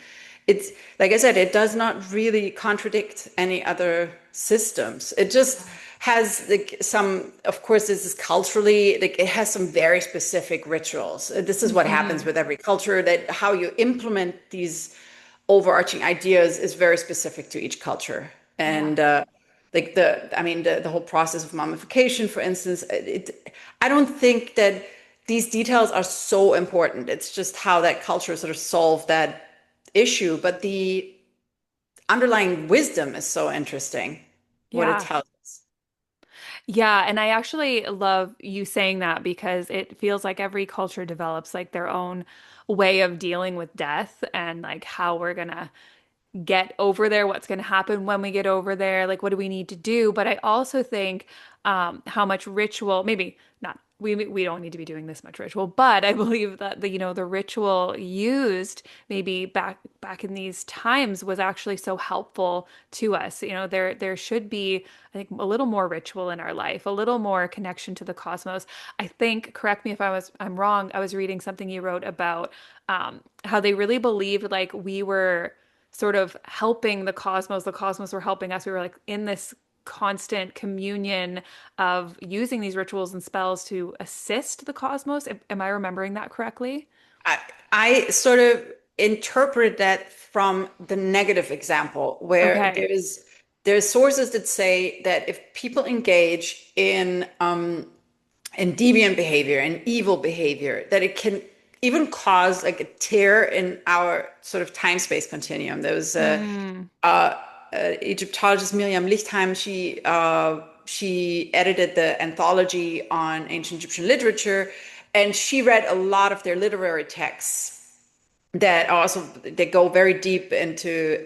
it's, like I said, it does not really contradict any other systems. It just Yeah. has like some, of course, this is culturally, like it has some very specific rituals. This is what happens Hmm. with every culture, that how you implement these overarching ideas is very specific to each culture. Yeah. And like I mean, the whole process of mummification, for instance, I don't think that these details are so important. It's just how that culture sort of solved that issue. But the underlying wisdom is so interesting, what it Yeah. tells us. Yeah, and I actually love you saying that because it feels like every culture develops like their own way of dealing with death and like how we're gonna get over there, what's going to happen when we get over there, like what do we need to do? But I also think how much ritual, maybe not, we don't need to be doing this much ritual, but I believe that the ritual used maybe back in these times was actually so helpful to us. There should be, I think, a little more ritual in our life, a little more connection to the cosmos. I think, correct me if I'm wrong, I was reading something you wrote about how they really believed like we were sort of helping the cosmos were helping us. We were like in this constant communion of using these rituals and spells to assist the cosmos. Am I remembering that correctly? I, I sort of interpret that from the negative example, where Okay. there's sources that say that if people engage in deviant behavior and evil behavior, that it can even cause like a tear in our sort of time space continuum. There was Mm, Egyptologist Miriam Lichtheim. She edited the anthology on ancient Egyptian literature, and she read a lot of their literary texts that also they go very deep into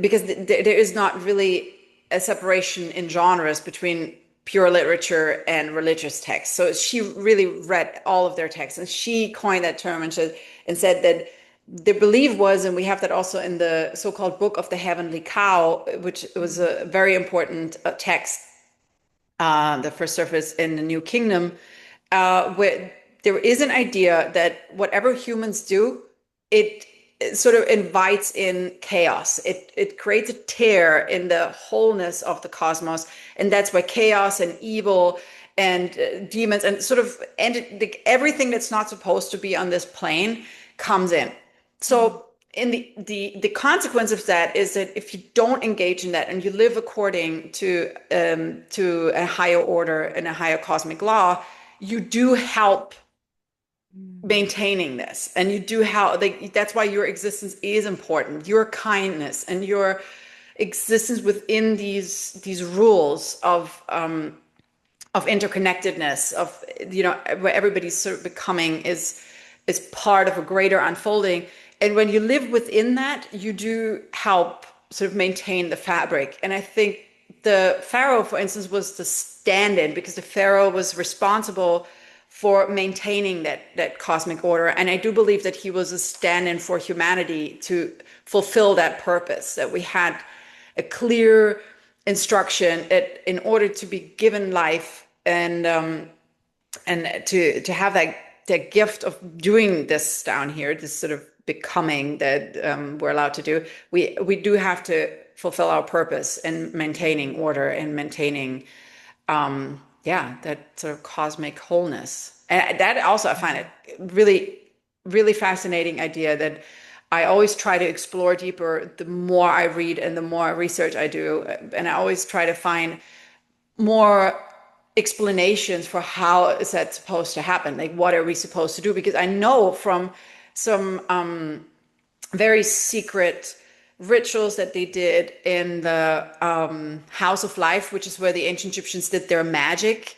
because there is not really a separation in genres between pure literature and religious texts. So she really read all of their texts, and she coined that term, and said that the belief was, and we have that also in the so-called Book of the Heavenly Cow, which was a very important text the first surface in the New Kingdom, where there is an idea that whatever humans do, it, it sort of invites in chaos. It creates a tear in the wholeness of the cosmos, and that's why chaos and evil and demons and sort of everything that's not supposed to be on this plane comes in. Mm. So in the consequence of that is that if you don't engage in that and you live according to a higher order and a higher cosmic law, you do help Mm. maintaining this, and you do help. Like, that's why your existence is important. Your kindness and your existence within these rules of interconnectedness, of where everybody's sort of becoming is part of a greater unfolding. And when you live within that, you do help sort of maintain the fabric. And I think the pharaoh, for instance, was the stand-in, because the pharaoh was responsible for maintaining that cosmic order. And I do believe that he was a stand-in for humanity to fulfill that purpose, that we had a clear instruction that in order to be given life and to have that gift of doing this down here, this sort of becoming that we're allowed to do, we do have to fulfill our purpose in maintaining order and maintaining yeah, that sort of cosmic wholeness. And that also, I find it really, really fascinating idea that I always try to explore deeper the more I read and the more research I do. And I always try to find more explanations for how is that supposed to happen? Like, what are we supposed to do? Because I know from some very secret rituals that they did in the House of Life, which is where the ancient Egyptians did their magic,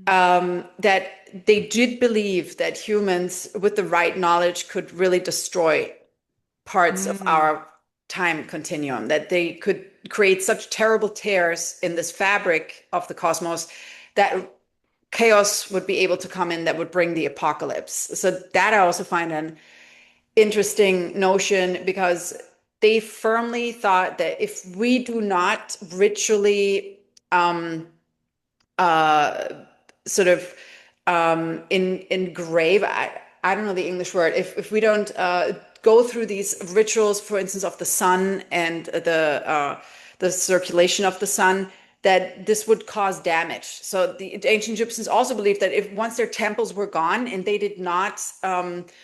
that they did believe that humans with the right knowledge could really destroy parts of Mm. our time continuum, that they could create such terrible tears in this fabric of the cosmos that chaos would be able to come in that would bring the apocalypse. So that I also find an interesting notion, because they firmly thought that if we do not ritually um, uh, sort of engrave, I don't know the English word, if we don't go through these rituals, for instance, of the sun and the circulation of the sun, that this would cause damage. So the ancient Egyptians also believed that if once their temples were gone and they did not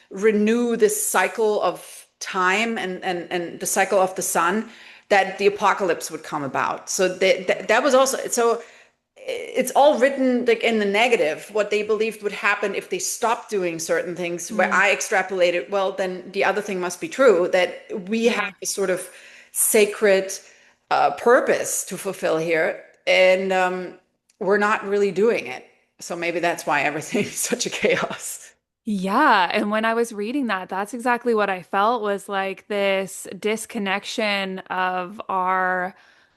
renew this cycle of time and the cycle of the sun, that the apocalypse would come about. So that was also so it's all written like in the negative, what they believed would happen if they stopped doing certain things, where Mm. I extrapolated, well, then the other thing must be true, that we have Yeah. a sort of sacred purpose to fulfill here, and we're not really doing it. So maybe that's why everything is such a chaos. Yeah, and when I was reading that, that's exactly what I felt was like this disconnection of our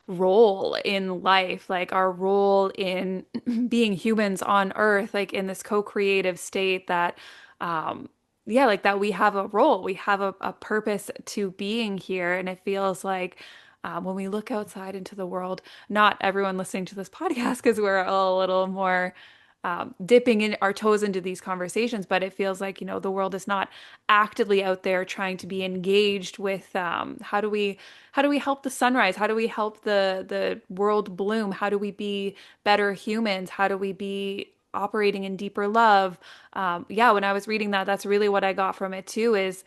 role in life, like our role in being humans on Earth, like in this co-creative state that, um, yeah, like that we have a role, we have a purpose to being here. And it feels like when we look outside into the world, not everyone listening to this podcast, because we're a little more dipping in our toes into these conversations, but it feels like, the world is not actively out there trying to be engaged with how do we help the sunrise? How do we help the world bloom? How do we be better humans? How do we be operating in deeper love? Yeah, when I was reading that, that's really what I got from it too, is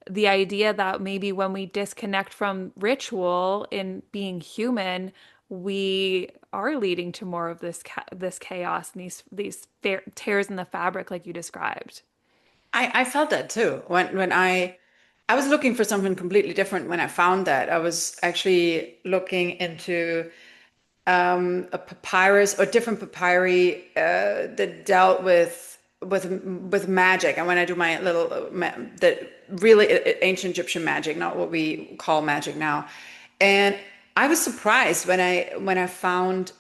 the idea that maybe when we disconnect from ritual in being human, we are leading to more of this chaos and these tears in the fabric, like you described. I felt that too when I was looking for something completely different. When I found that, I was actually looking into a papyrus or different papyri that dealt with magic. And when I do my little the really ancient Egyptian magic, not what we call magic now, and I was surprised when I found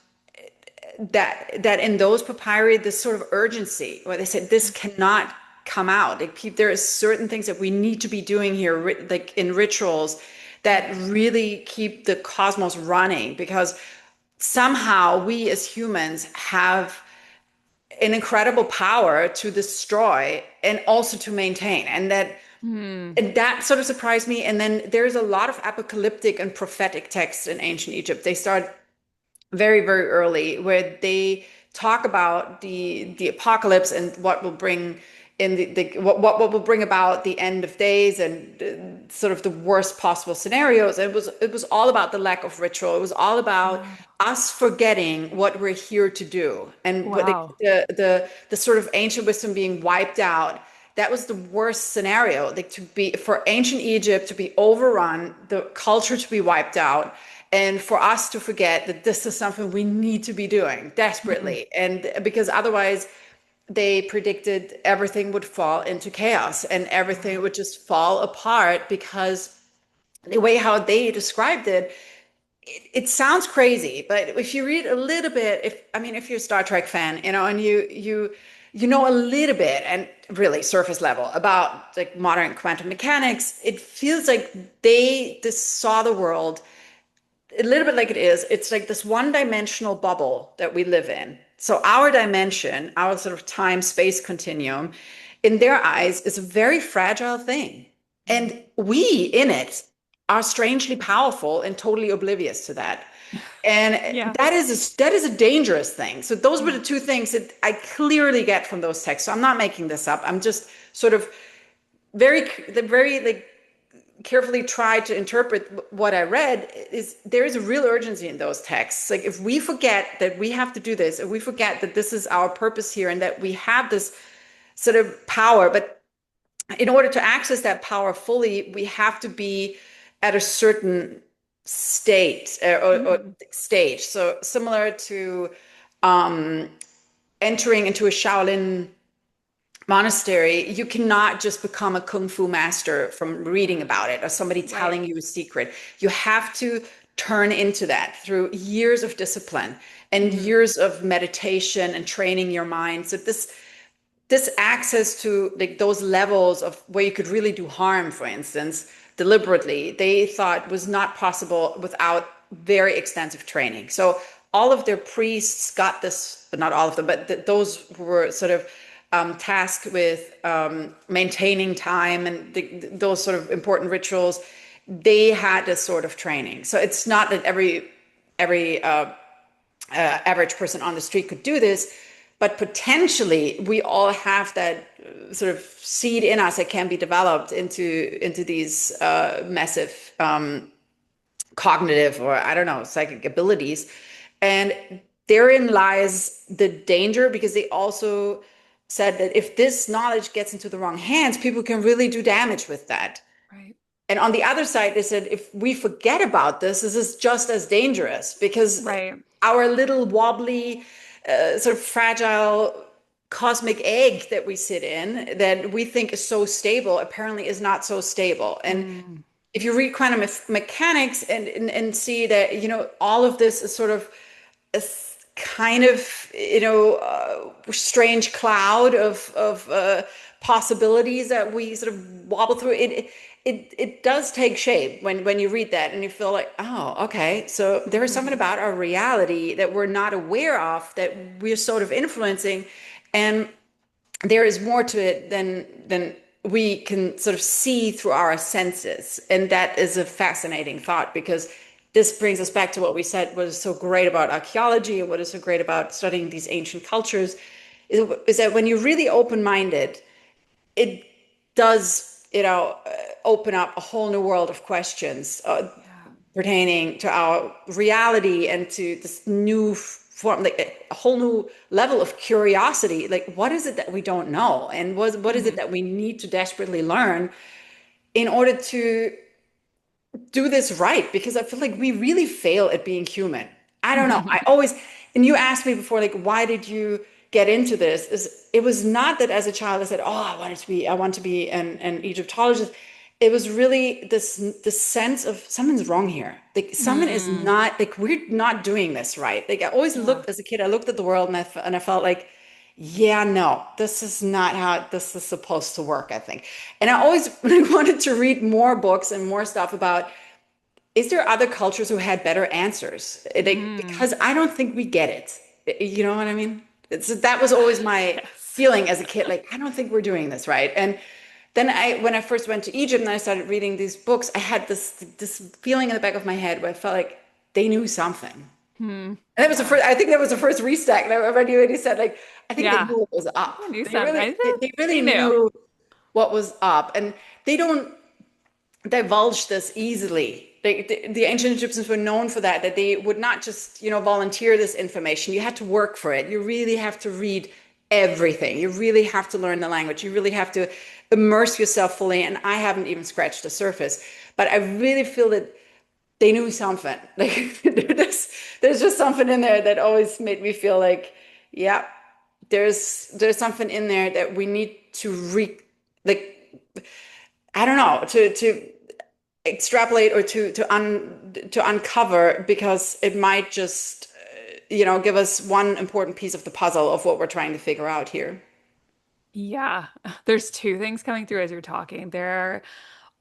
that in those papyri, this sort of urgency, where they said this cannot come out. Like, there are certain things that we need to be doing here, like in rituals, that really keep the cosmos running, because somehow we as humans have an incredible power to destroy and also to maintain. Hmm. And that sort of surprised me. And then there's a lot of apocalyptic and prophetic texts in ancient Egypt. They start very, very early, where they talk about the apocalypse and what will bring in what will bring about the end of days and sort of the worst possible scenarios. And it was all about the lack of ritual. It was all about Wow. us forgetting what we're here to do, and what Wow. the sort of ancient wisdom being wiped out. That was the worst scenario, like to be for ancient Egypt to be overrun, the culture to be wiped out, and for us to forget that this is something we need to be doing Hmm. desperately. And because otherwise, they predicted everything would fall into chaos and everything Wow. would just fall apart, because the way how they described it, it sounds crazy, but if you read a little bit, if you're a Star Trek fan, and you know a little bit, and really surface level, about like modern quantum mechanics, it feels like they just saw the world a little bit like it is. It's like this one-dimensional bubble that we live in. So our dimension, our sort of time-space continuum, in their eyes, is a very fragile thing. Hmm. And we in it are strangely powerful and totally oblivious to that. And Yeah. that is a dangerous thing. So those were the Yeah. two things that I clearly get from those texts. So I'm not making this up. I'm just sort of very like carefully tried to interpret what I read. Is there is a real urgency in those texts. Like if we forget that we have to do this, if we forget that this is our purpose here and that we have this sort of power, but in order to access that power fully, we have to be at a certain state or Hmm. stage. So similar to um, entering into a Shaolin monastery, you cannot just become a kung fu master from reading Yeah. about it or somebody Right. telling you a secret. You have to turn into that through years of discipline and Hmm. years of meditation and training your mind. So this access to like those levels of where you could really do harm, for instance, deliberately, they thought was not possible without very extensive training. So all of their priests got this, but not all of them, but those who were sort of tasked with maintaining time and those sort of important rituals, they had this sort of training. So it's not that every average person on the street could do this, but potentially we all have that sort of seed in us that can be developed into these massive cognitive, or I don't know, psychic abilities. And therein lies the danger, because they also said that if this knowledge gets into the wrong hands, people can really do damage with that. Right. And on the other side, they said, if we forget about this is just as dangerous, because Right. our little wobbly, sort of fragile cosmic egg that we sit in, that we think is so stable, apparently is not so stable. And Mm. if you read quantum mechanics and see that, all of this is sort of a kind of, strange cloud of possibilities that we sort of wobble through. It does take shape when you read that and you feel like, oh, okay, so there is something Hmm. about our reality that we're not aware of, that we're sort of influencing, and there is more to it than we can sort of see through our senses. And that is a fascinating thought, because this brings us back to what we said, what is so great about archaeology and what is so great about studying these ancient cultures is that when you're really open-minded, it does, open up a whole new world of questions Yeah. pertaining to our reality and to this new form, like a whole new level of curiosity. Like, what is it that we don't know? And what is it Hmm. that we need to desperately learn in order to do this right? Because I feel like we really fail at being human. I don't know. And you asked me before, like, why did you get into this? It was not that as a child I said, oh, I want to be an Egyptologist. It was really this sense of something's wrong here. Like someone is Mm. not, like, we're not doing this right. Like I always Yeah. looked as a kid, I looked at the world and I felt like, yeah, no, this is not how this is supposed to work, I think. And I always wanted to read more books and more stuff about is there other cultures who had better answers? Mm. Because I don't think we get it. You know what I mean? That was always my Yes. feeling as a kid. Like, I don't think we're doing this right. And then when I first went to Egypt and I started reading these books, I had this feeling in the back of my head where I felt like they knew something. Hmm. And that was the Yeah. first, I think that was the first restack. And I remember you said, like, I think they Yeah. knew what was I think up. I knew something. They really They knew. knew what was up. And they don't divulge this easily. The ancient Egyptians were known for that, that they would not just, volunteer this information. You had to work for it. You really have to read everything. You really have to learn the language. You really have to immerse yourself fully. And I haven't even scratched the surface. But I really feel that they knew something. Like there's just something in there that always made me feel like, yeah, there's something in there that we need to like I don't know, to extrapolate or to uncover because it might just give us one important piece of the puzzle of what we're trying to figure out here. Yeah. There's two things coming through as you're talking. There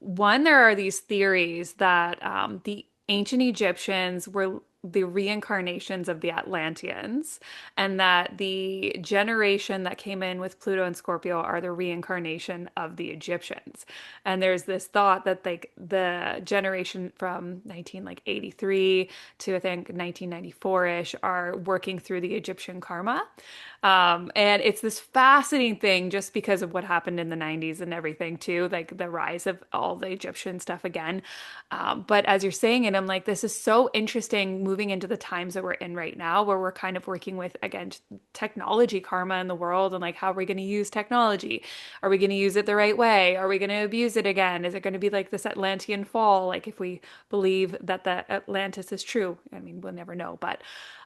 are these theories that the ancient Egyptians were the reincarnations of the Atlanteans, and that the generation that came in with Pluto and Scorpio are the reincarnation of the Egyptians. And there's this thought that like the generation from 1983 to I think 1994-ish are working through the Egyptian karma. And it's this fascinating thing just because of what happened in the 90s and everything too, like the rise of all the Egyptian stuff again. But as you're saying it, I'm like, this is so interesting moving into the times that we're in right now, where we're kind of working with, again, technology karma in the world and like, how are we going to use technology? Are we going to use it the right way? Are we going to abuse it again? Is it going to be like this Atlantean fall? Like, if we believe that the Atlantis is true, I mean, we'll never know, but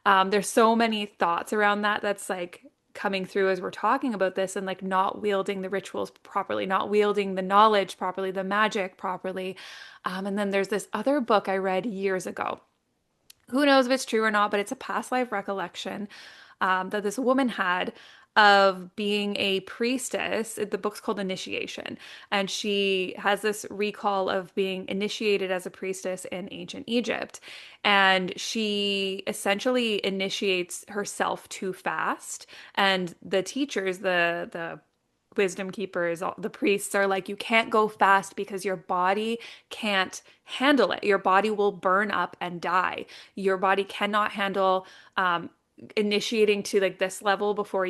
there's so many thoughts around that that's like coming through as we're talking about this and like not wielding the rituals properly, not wielding the knowledge properly, the magic properly. And then there's this other book I read years ago. Who knows if it's true or not, but it's a past life recollection that this woman had of being a priestess. The book's called Initiation, and she has this recall of being initiated as a priestess in ancient Egypt. And she essentially initiates herself too fast, and the teachers, the wisdom keepers, the priests are like, you can't go fast because your body can't handle it. Your body will burn up and die. Your body cannot handle initiating to like this level before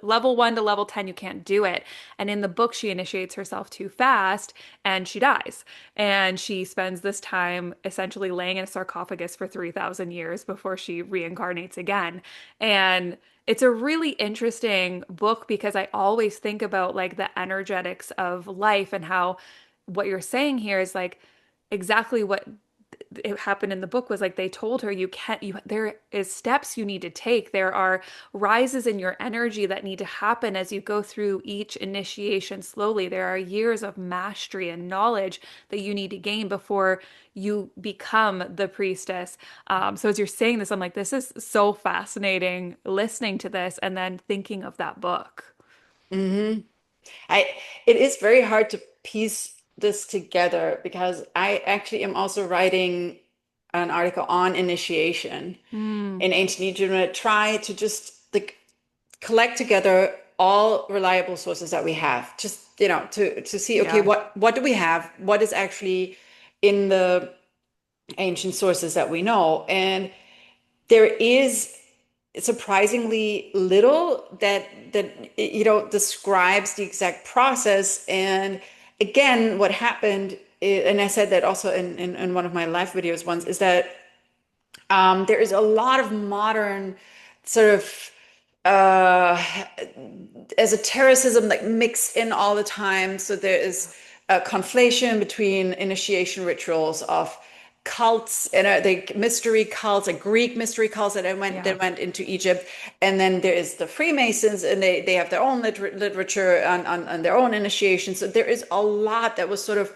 level 1 to level 10, you can't do it. And in the book, she initiates herself too fast and she dies. And she spends this time essentially laying in a sarcophagus for 3,000 years before she reincarnates again. And it's a really interesting book because I always think about like the energetics of life and how what you're saying here is like exactly what it happened in the book was like they told her you can't you there is steps you need to take. There are rises in your energy that need to happen as you go through each initiation slowly. There are years of mastery and knowledge that you need to gain before you become the priestess. So as you're saying this, I'm like, this is so fascinating listening to this and then thinking of that book. hmm I it is very hard to piece this together because I actually am also writing an article on initiation Mm, in ancient Egypt and I try to just like collect together all reliable sources that we have. Just, to see, okay, yeah. what do we have? What is actually in the ancient sources that we know? And there is surprisingly little that describes the exact process. And again, what happened, and I said that also in one of my live videos once, is that there is a lot of modern sort of uh, esotericism like mixed in all the time. So there is a conflation between initiation rituals of cults and the mystery cults, a Greek mystery cults Yeah. that went into Egypt, and then there is the Freemasons, and they have their own literature on their own initiation. So there is a lot that was sort of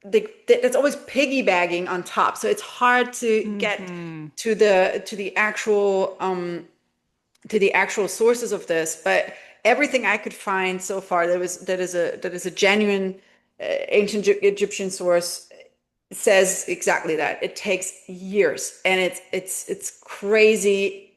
that's always piggybagging on top. So it's hard to get Hmm. to the actual sources of this. But everything I could find so far that is a genuine ancient Egyptian source says exactly that. It takes years, and it's crazy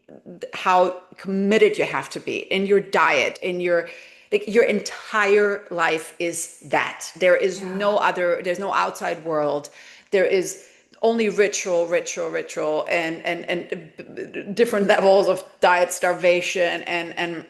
how committed you have to be in your diet, in your like your entire life is that. There is no Yeah. other, there's no outside world. There is only ritual, ritual, ritual, and different levels of diet starvation and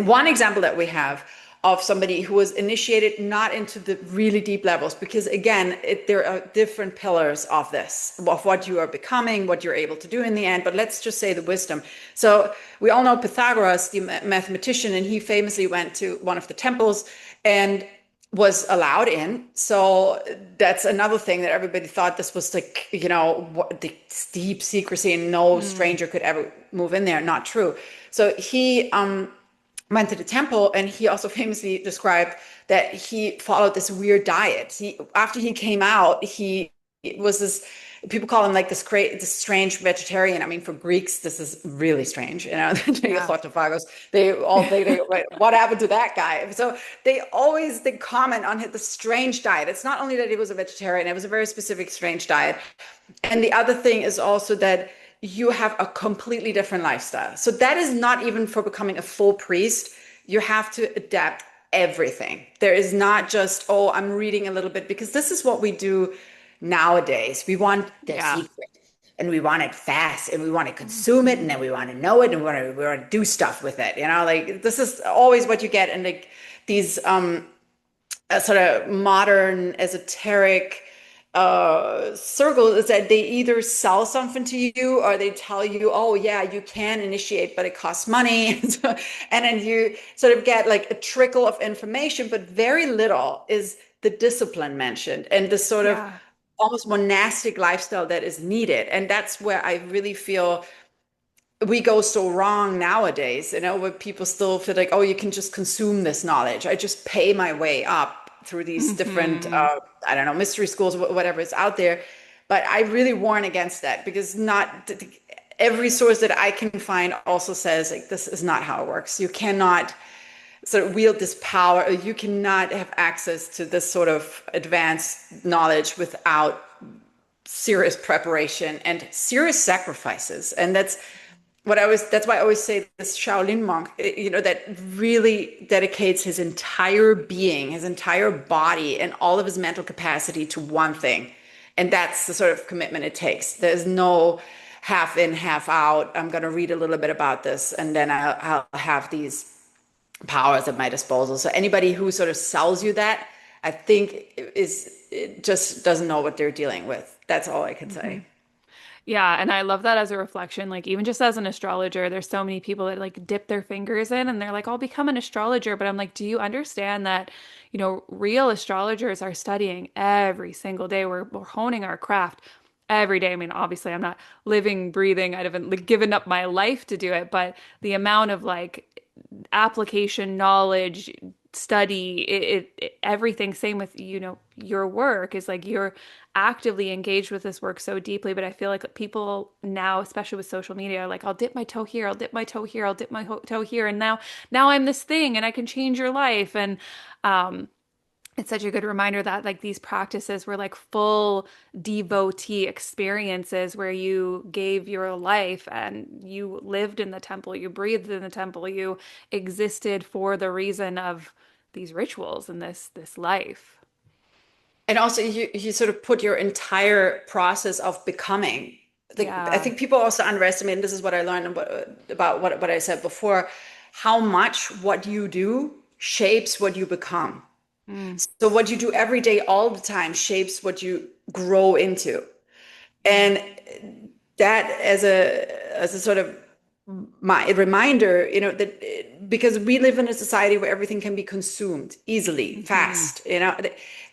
one example that we have of somebody who was initiated not into the really deep levels, because again, there are different pillars of this, of what you are becoming, what you're able to do in the end. But let's just say the wisdom. So we all know Pythagoras, the mathematician, and he famously went to one of the temples and was allowed in. So that's another thing that everybody thought this was like, the deep secrecy and no Mm. stranger could ever move in there. Not true. So he went to the temple, and he also famously described that he followed this weird diet. After he came out, he was this, people call him like this strange vegetarian. I mean, for Greeks, this is really strange. Yeah. They what happened to that guy? So they comment on the strange diet. It's not only that he was a vegetarian, it was a very specific strange diet. And the other thing is also that you have a completely different lifestyle. So that is not even for becoming a full priest. You have to adapt everything. There is not just, oh, I'm reading a little bit, because this is what we do nowadays. We want the Yeah. secret, and we want it fast, and we want to consume it, and then we want to know it, and we want to do stuff with it. Like this is always what you get in like these sort of modern esoteric circle, is that they either sell something to you, or they tell you, oh yeah, you can initiate, but it costs money. And then you sort of get like a trickle of information, but very little is the discipline mentioned, and the sort of Yeah. almost monastic lifestyle that is needed. And that's where I really feel we go so wrong nowadays, where people still feel like, oh, you can just consume this knowledge. I just pay my way up through these different, Hmm. I don't know, mystery schools, whatever is out there. But I really warn against that, because not every source that I can find also says like this is not how it works. You cannot sort of wield this power. You cannot have access to this sort of advanced knowledge without serious preparation and serious sacrifices. And that's why I always say this Shaolin monk, that really dedicates his entire being, his entire body, and all of his mental capacity to one thing. And that's the sort of commitment it takes. There's no half in, half out. I'm going to read a little bit about this, and then I'll have these powers at my disposal. So anybody who sort of sells you that, I think it just doesn't know what they're dealing with. That's all I can Hmm. say. Yeah, and I love that as a reflection. Like even just as an astrologer, there's so many people that like dip their fingers in and they're like, I'll become an astrologer. But I'm like, do you understand that, real astrologers are studying every single day. We're honing our craft every day. I mean, obviously I'm not living, breathing. I haven't like, given up my life to do it, but the amount of like application knowledge study everything, same with your work is like you're actively engaged with this work so deeply. But I feel like people now, especially with social media, are like, I'll dip my toe here, I'll dip my toe here, I'll dip my toe here, and now I'm this thing and I can change your life. And um it's such a good reminder that like these practices were like full devotee experiences where you gave your life and you lived in the temple, you breathed in the temple, you existed for the reason of these rituals and this life. And also, you sort of put your entire process of becoming. Like, I Yeah. think people also underestimate, and this is what I learned about what I said before, how much what you do shapes what you become. Mm, So what you do every day, all the time, shapes what you grow into. yeah. And that as a sort of my reminder, that because we live in a society where everything can be consumed easily, Hmm. fast,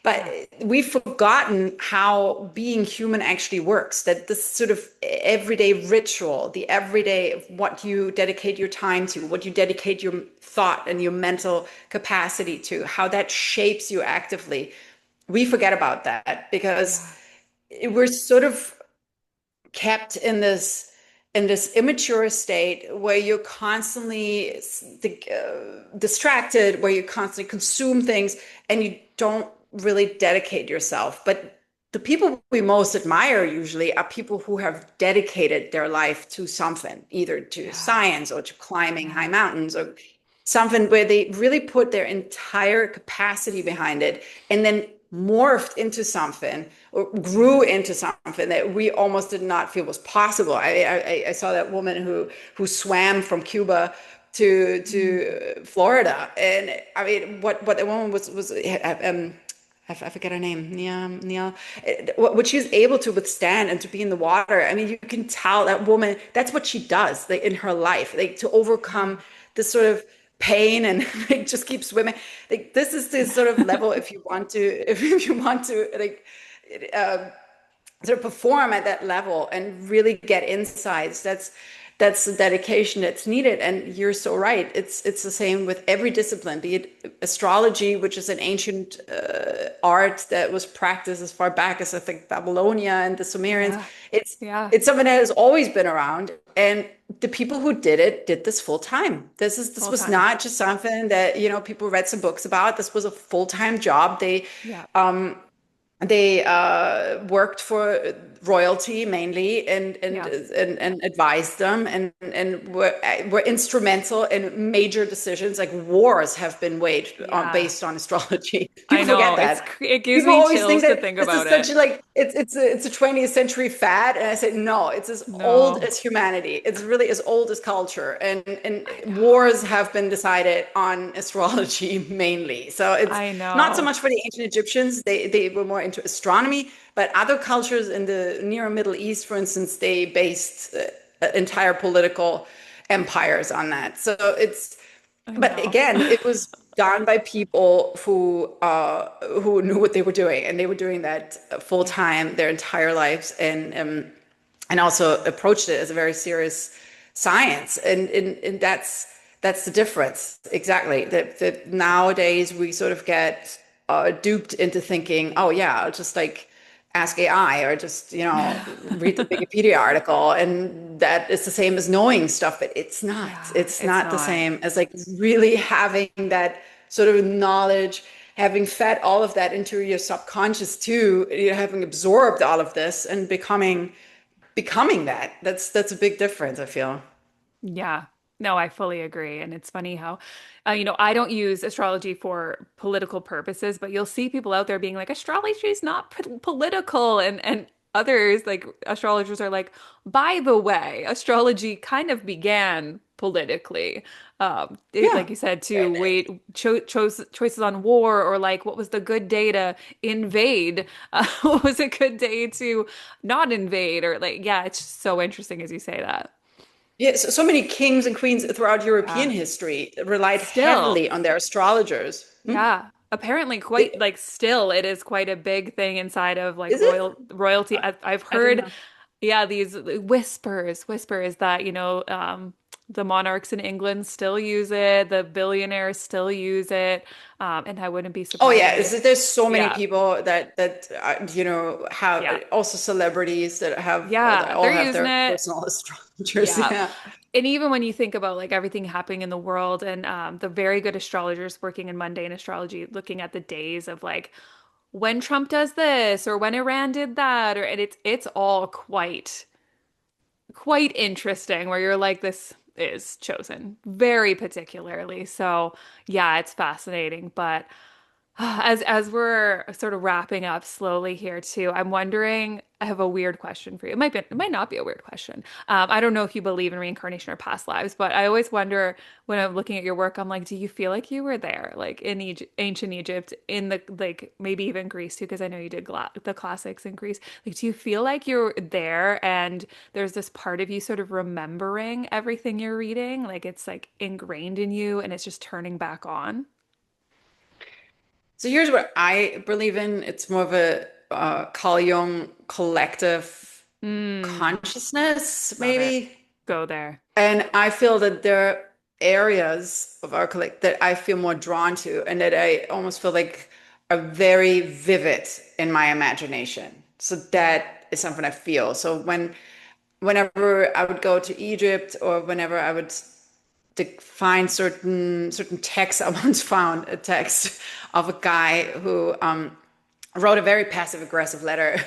but Yeah. we've forgotten how being human actually works. That this sort of everyday ritual, the everyday of what you dedicate your time to, what you dedicate your thought and your mental capacity to, how that shapes you actively. We forget about that because Yeah. we're sort of kept in this immature state where you're constantly distracted, where you constantly consume things and you don't really dedicate yourself. But the people we most admire usually are people who have dedicated their life to something, either to Yeah. science or to climbing high Yeah. mountains or something where they really put their entire capacity behind it and then morphed into something or grew Yeah. into something that we almost did not feel was possible. I saw that woman who swam from Cuba Mm. to Florida, and I mean, what the woman was I forget her name, Nia, what she was able to withstand and to be in the water. I mean, you can tell that woman, that's what she does like, in her life, like to overcome Yeah. this sort of pain and like just keep swimming. Like this is the sort of level if you want to, if you want to like uh, sort of perform at that level and really get insights. That's the dedication that's needed. And you're so right. It's the same with every discipline, be it astrology, which is an ancient art that was practiced as far back as I think Babylonia and the Sumerians. Yeah. It's Yeah. it's something that has always been around, and the people who did it did this full time. This Full was time. not just something that people read some books about. This was a full-time job. Yeah. They worked for royalty mainly Yeah. and advised them and were instrumental in major decisions like wars have been waged Yeah. based on astrology. I People forget know. that. It gives People me always think chills to that think this is about such it. like it's a 20th century fad, and I said no, it's as old No. as humanity. It's really as old as culture, and I know. wars have been decided on astrology mainly. So it's I not so know. much for the ancient Egyptians; they were more into astronomy, but other cultures in the Near Middle East, for instance, they based entire political empires on that. So it's I but know. again, it was done by people who knew what they were doing, and they were doing that full Yeah. time their entire lives, and also approached it as a very serious science, and that's the difference exactly. That nowadays we sort of get duped into thinking, oh yeah, I'll just like ask AI or just, read the Wikipedia article. And that is the same as knowing stuff, but it's not. Yeah, It's it's not the not. same as like really having that sort of knowledge, having fed all of that into your subconscious too, having absorbed all of this and becoming that. That's a big difference, I feel. Yeah. No, I fully agree. And it's funny how, I don't use astrology for political purposes, but you'll see people out there being like, astrology is not political. And others, like astrologers, are like, by the way, astrology kind of began politically. Yeah. Like you said, to wait, choices on war, or like, what was the good day to invade? What was a good day to not invade? Or like, yeah, it's just so interesting as you say that. Yeah, so many kings and queens throughout European Yeah. history relied Still, heavily on their astrologers. Hmm? yeah. Apparently quite They, like still it is quite a big thing inside of like is it? royalty. I, I've I didn't heard, know. yeah, these whispers that, the monarchs in England still use it, the billionaires still use it. And I wouldn't be Oh surprised yeah, if, there's so many yeah, people that have yeah, also celebrities that yeah, all they're have using their it. personal astrologers. Yeah. Yeah. And even when you think about like everything happening in the world and the very good astrologers working in mundane astrology, looking at the days of like when Trump does this or when Iran did that, and it's all quite interesting where you're like, this is chosen very particularly. So yeah, it's fascinating. But as we're sort of wrapping up slowly here too, I'm wondering, I have a weird question for you. It might not be a weird question. I don't know if you believe in reincarnation or past lives, but I always wonder when I'm looking at your work, I'm like, do you feel like you were there, like in Egypt, ancient Egypt, in the like maybe even Greece too, because I know you did the classics in Greece. Like, do you feel like you're there and there's this part of you sort of remembering everything you're reading, like it's like ingrained in you and it's just turning back on? So here's what I believe in. It's more of a Carl Jung collective Mm, consciousness, love it. maybe. Go there. And I feel that there are areas of our collect that I feel more drawn to, and that I almost feel like are very vivid in my imagination. So Yeah. that is something I feel. So whenever I would go to Egypt, or whenever I would find certain texts, I once found a text of a guy who wrote a very passive aggressive letter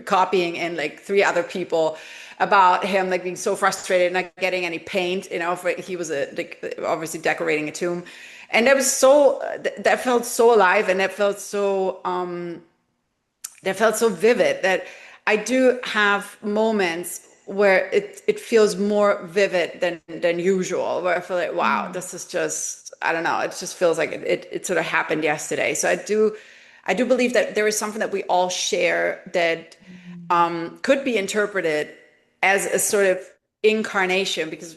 copying in like three other people about him like being so frustrated not getting any paint, for he was like obviously decorating a tomb. And that was so that felt so alive, and that felt so vivid that I do have moments where it feels more vivid than usual, where I feel like, wow, Mm. this is just, I don't know, it just feels like it sort of happened yesterday. So I do believe that there is something that we all share that could be interpreted as a sort of incarnation, because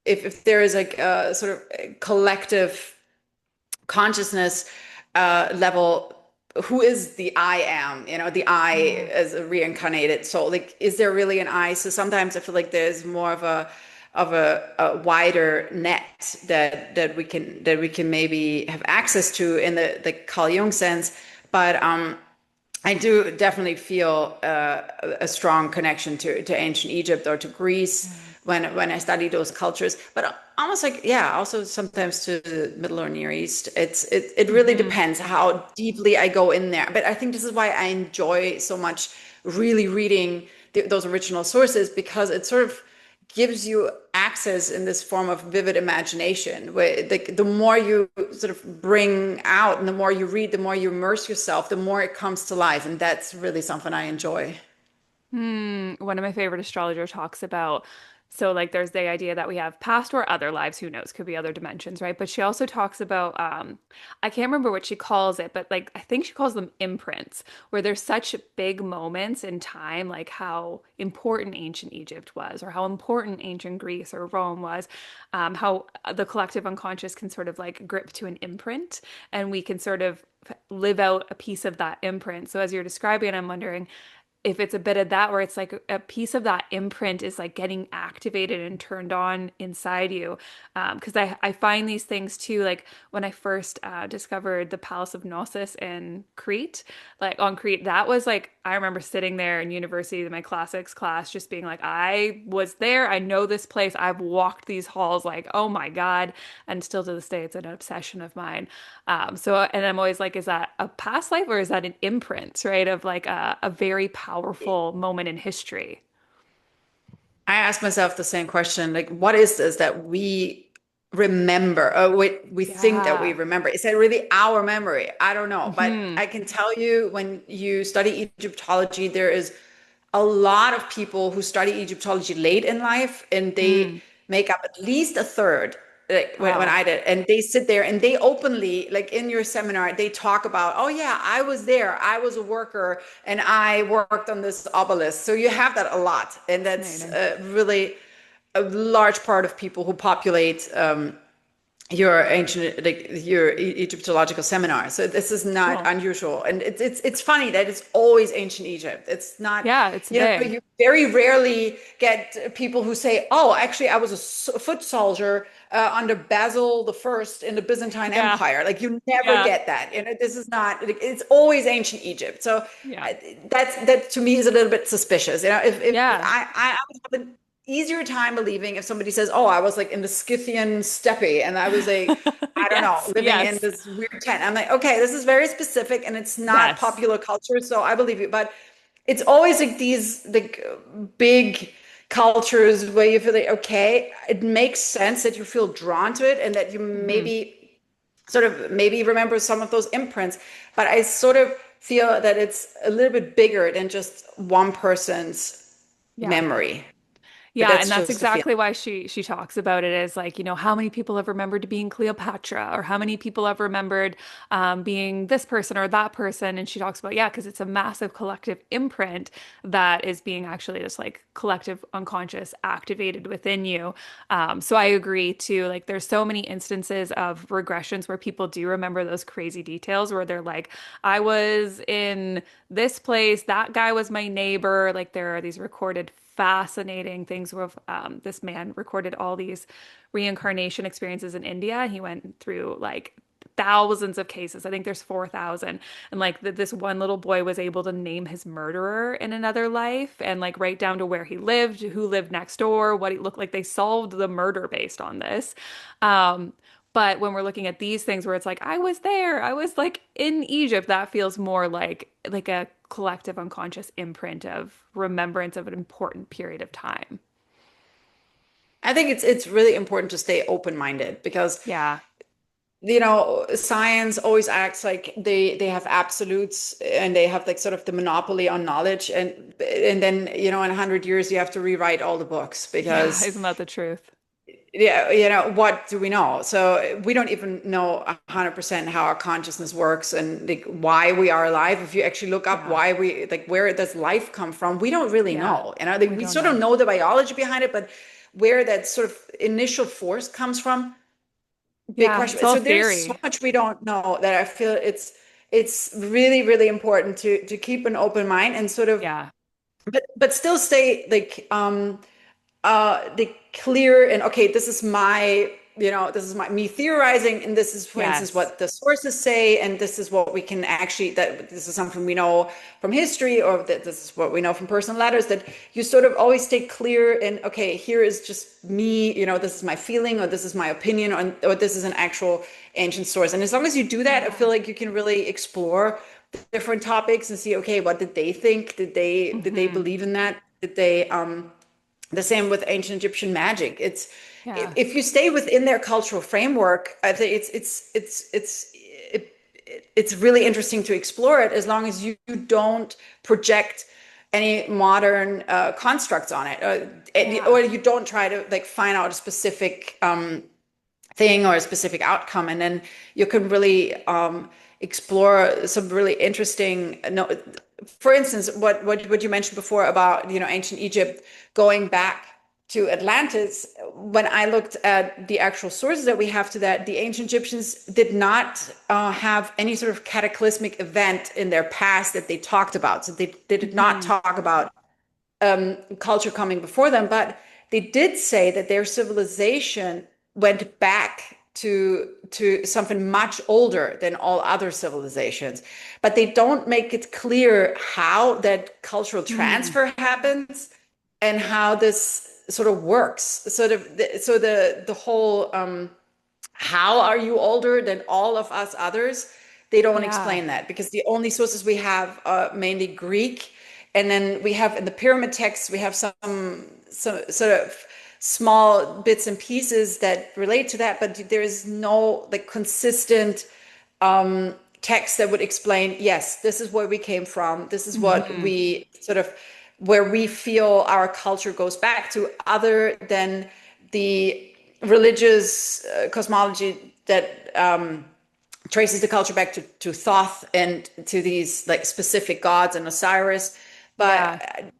if there is like a sort of collective consciousness level, who is the I am, the I Yeah. as a reincarnated soul, like is there really an I? So sometimes I feel like there's more of a wider net that we can maybe have access to in the Carl Jung sense. But I do definitely feel a strong connection to ancient Egypt or to Greece Yeah. when I study those cultures. But almost like, yeah, also sometimes to the Middle or Near East. It really Hmm. depends how deeply I go in there. But I think this is why I enjoy so much really reading those original sources, because it sort of gives you access in this form of vivid imagination, where the more you sort of bring out and the more you read, the more you immerse yourself, the more it comes to life. And that's really something I enjoy. One of my favorite astrologers talks about, so like there's the idea that we have past or other lives, who knows, could be other dimensions, right? But she also talks about I can't remember what she calls it, but like I think she calls them imprints, where there's such big moments in time, like how important ancient Egypt was, or how important ancient Greece or Rome was, how the collective unconscious can sort of like grip to an imprint, and we can sort of live out a piece of that imprint. So as you're describing, I'm wondering if it's a bit of that, where it's like a piece of that imprint is like getting activated and turned on inside you. Because I find these things too, like when I first discovered the Palace of Knossos in Crete, like on Crete, that was like, I remember sitting there in university in my classics class, just being like, I was there, I know this place, I've walked these halls, like, oh my God. And still to this day, it's an obsession of mine. And I'm always like, is that a past life or is that an imprint, right? Of like a very powerful moment in history. I ask myself the same question, like, what is this that we remember, or we think that we Yeah. remember? Is that really our memory? I don't know. But Hmm. I can tell you, when you study Egyptology, there is a lot of people who study Egyptology late in life, and they Mm. make up at least a third, like when Wow. I did. And they sit there and they openly, like in your seminar, they talk about, oh yeah, I was there, I was a worker, and I worked on this obelisk. So you have that a lot, and that's Fascinating. really a large part of people who populate your ancient, like your Egyptological seminar. So this is not Cool. unusual, and it's funny that it's always ancient Egypt. It's not, Yeah, it's big. you very rarely get people who say, "Oh, actually, I was a foot soldier under Basil the First in the Byzantine Yeah. Empire." Like you never Yeah. get that. This is not. Like, it's always ancient Egypt. So Yeah. that to me is a little bit suspicious. If Yeah. I would have an easier time believing if somebody says, "Oh, I was like in the Scythian steppe and I was a, I don't know, Yes. living in Yes. this weird tent." I'm like, okay, this is very specific and it's not Yes. popular culture, so I believe you. But it's always like these like big cultures where you feel like, okay, it makes sense that you feel drawn to it and that you Hmm. maybe sort of maybe remember some of those imprints. But I sort of feel that it's a little bit bigger than just one person's Yeah. memory. But Yeah, and that's that's just a feeling. exactly why she talks about it as like, how many people have remembered being Cleopatra, or how many people have remembered being this person or that person. And she talks about, yeah, because it's a massive collective imprint that is being actually just like collective unconscious activated within you. So I agree too. Like, there's so many instances of regressions where people do remember those crazy details where they're like, I was in this place, that guy was my neighbor. Like, there are these recorded fascinating things with this man recorded all these reincarnation experiences in India. He went through like thousands of cases. I think there's 4,000. And like this one little boy was able to name his murderer in another life, and like right down to where he lived, who lived next door, what he looked like. They solved the murder based on this. Um, But when we're looking at these things where it's like, I was there, I was like in Egypt, that feels more like a collective unconscious imprint of remembrance of an important period of time. I think it's really important to stay open-minded because Yeah. science always acts like they have absolutes and they have like sort of the monopoly on knowledge, and then in 100 years you have to rewrite all the books Yeah, because isn't that the truth? yeah, what do we know? So we don't even know 100% how our consciousness works and like why we are alive. If you actually look up Yeah. why we like where does life come from, we don't really Yeah. know. Like, We we don't sort of know. know the biology behind it, but where that sort of initial force comes from, big Yeah, it's question. all So there's so theory. much we don't know that I feel it's really, really important to keep an open mind and sort of, Yeah. but still stay like the clear and okay, this is my me theorizing, and this is, for instance, Yes. what the sources say, and this is what we can actually, that this is something we know from history, or that this is what we know from personal letters, that you sort of always stay clear and okay, here is just me, this is my feeling, or this is my opinion, or this is an actual ancient source. And as long as you do that, I feel Yeah. like you can really explore different topics and see, okay, what did they think? Did they Hmm. believe in that? Did they the same with ancient Egyptian magic. It's Yeah. if you stay within their cultural framework, I think it's really interesting to explore it as long as you don't project any modern constructs on it, or Yeah. you don't try to like find out a specific thing or a specific outcome, and then you can really explore some really interesting. No, for instance, what you mentioned before about ancient Egypt going back to Atlantis. When I looked at the actual sources that we have to that, the ancient Egyptians did not have any sort of cataclysmic event in their past that they talked about. So they did not Hmm. talk about culture coming before them, but they did say that their civilization went back to something much older than all other civilizations. But they don't make it clear how that cultural Hmm. transfer happens and how this sort of works. So the whole how are you older than all of us others? They don't Yeah. explain that because the only sources we have are mainly Greek. And then we have in the pyramid texts, we have some sort of small bits and pieces that relate to that, but there is no like consistent text that would explain, yes, this is where we came from. This is what Hmm. we sort of, where we feel our culture goes back to, other than the religious cosmology that traces the culture back to Thoth and to these like specific gods and Osiris. Yeah. But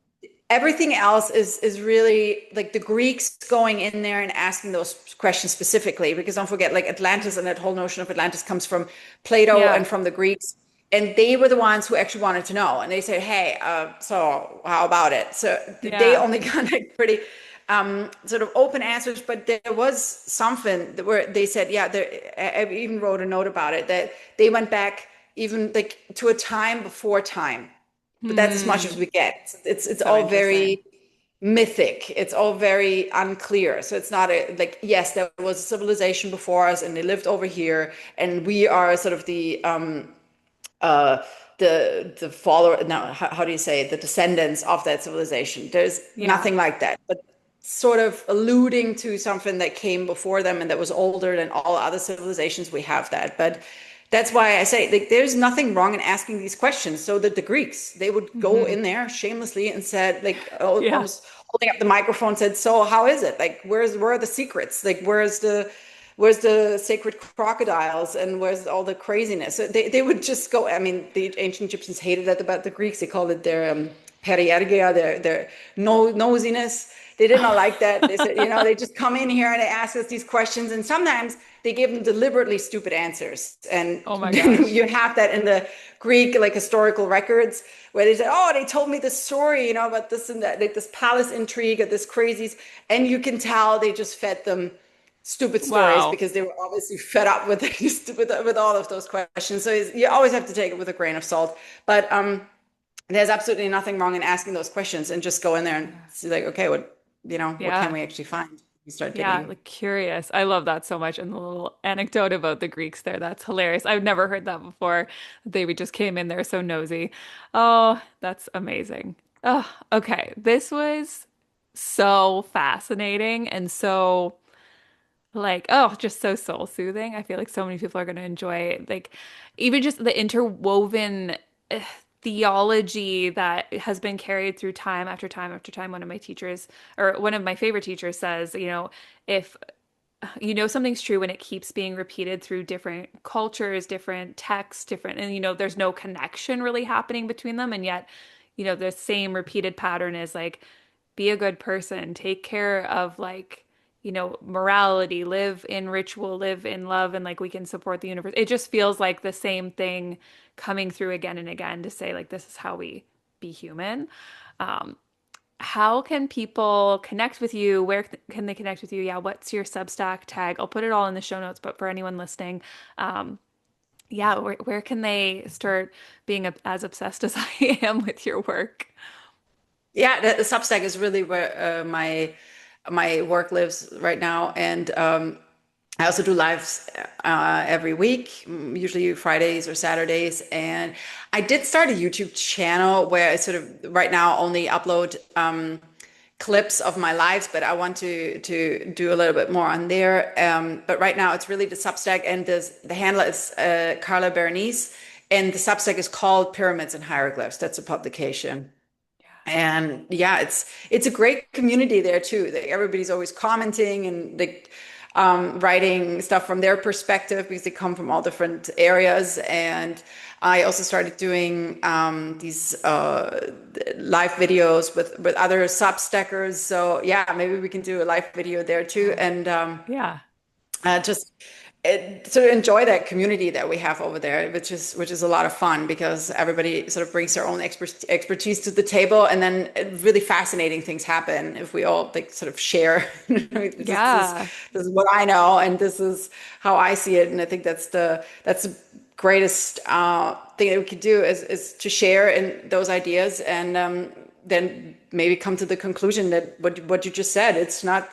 everything else is really like the Greeks going in there and asking those questions specifically, because don't forget, like Atlantis and that whole notion of Atlantis comes from Plato Yeah. and from the Greeks, and they were the ones who actually wanted to know, and they said, hey, so how about it? So they Yeah. only got like pretty sort of open answers, but there was something where they said, yeah, I even wrote a note about it, that they went back even like to a time before time, but that's as much Hmm. as we get. It's So all interesting. very mythic. It's all very unclear. So it's not like, yes, there was a civilization before us and they lived over here, and we are sort of uh the follower. Now, how do you say it? The descendants of that civilization. There's Yeah. nothing like that. But sort of alluding to something that came before them and that was older than all other civilizations, we have that. But that's why I say, like, there's nothing wrong in asking these questions. So that the Greeks, they would go Hmm. in there shamelessly and said, like, Yeah. almost holding up the microphone, said, "So how is it? Like, where are the secrets? Like, where's the sacred crocodiles and where's all the craziness?" So they would just go. I mean, the ancient Egyptians hated that about the Greeks. They called it their periergia, their no nosiness. They did not like that. They said, they just come in here and they ask us these questions, and sometimes they give them deliberately stupid answers. And Oh my then gosh. you have that in the Greek, like historical records, where they said, "Oh, they told me this story, about this and that, like this palace intrigue or this crazies," and you can tell they just fed them stupid stories Wow. because they were obviously fed up with with all of those questions. So you always have to take it with a grain of salt. But there's absolutely nothing wrong in asking those questions and just go in there and Yeah. see, like, okay, what can Yeah. we actually find? you start Yeah, digging. like curious. I love that so much. And the little anecdote about the Greeks there, that's hilarious. I've never heard that before. They just came in there so nosy. Oh, that's amazing. Oh, okay. This was so fascinating and so like, oh, just so soul soothing. I feel like so many people are going to enjoy it. Like, even just the interwoven eh, theology that has been carried through time after time after time. One of my teachers, or one of my favorite teachers says, if you know something's true when it keeps being repeated through different cultures, different texts, different, and there's no connection really happening between them. And yet, the same repeated pattern is like, be a good person, take care of like, morality, live in ritual, live in love, and like we can support the universe. It just feels like the same thing coming through again and again to say, like, this is how we be human. Um, how can people connect with you? Where can they connect with you? Yeah, what's your Substack tag? I'll put it all in the show notes, but for anyone listening, um, yeah, where can they start being as obsessed as I am with your work? Yeah, the Substack is really where my work lives right now, and I also do lives every week, usually Fridays or Saturdays. And I did start a YouTube channel where I sort of right now only upload clips of my lives, but I want to do a little bit more on there. But right now it's really the Substack, and the handle is Carla Berenice, and the Substack is called Pyramids and Hieroglyphs. That's a publication. And yeah, it's a great community there too. Like everybody's always commenting and like writing stuff from their perspective because they come from all different areas. And I also started doing these live videos with other Substackers. So yeah, maybe we can do a live video there too. Oh, And yeah. just sort of enjoy that community that we have over there, which is a lot of fun because everybody sort of brings their own expertise to the table, and then really fascinating things happen if we all like sort of share. Yeah. This is what I know, and this is how I see it, and I think that's the greatest thing that we could do is to share in those ideas, and then maybe come to the conclusion that what you just said, it's not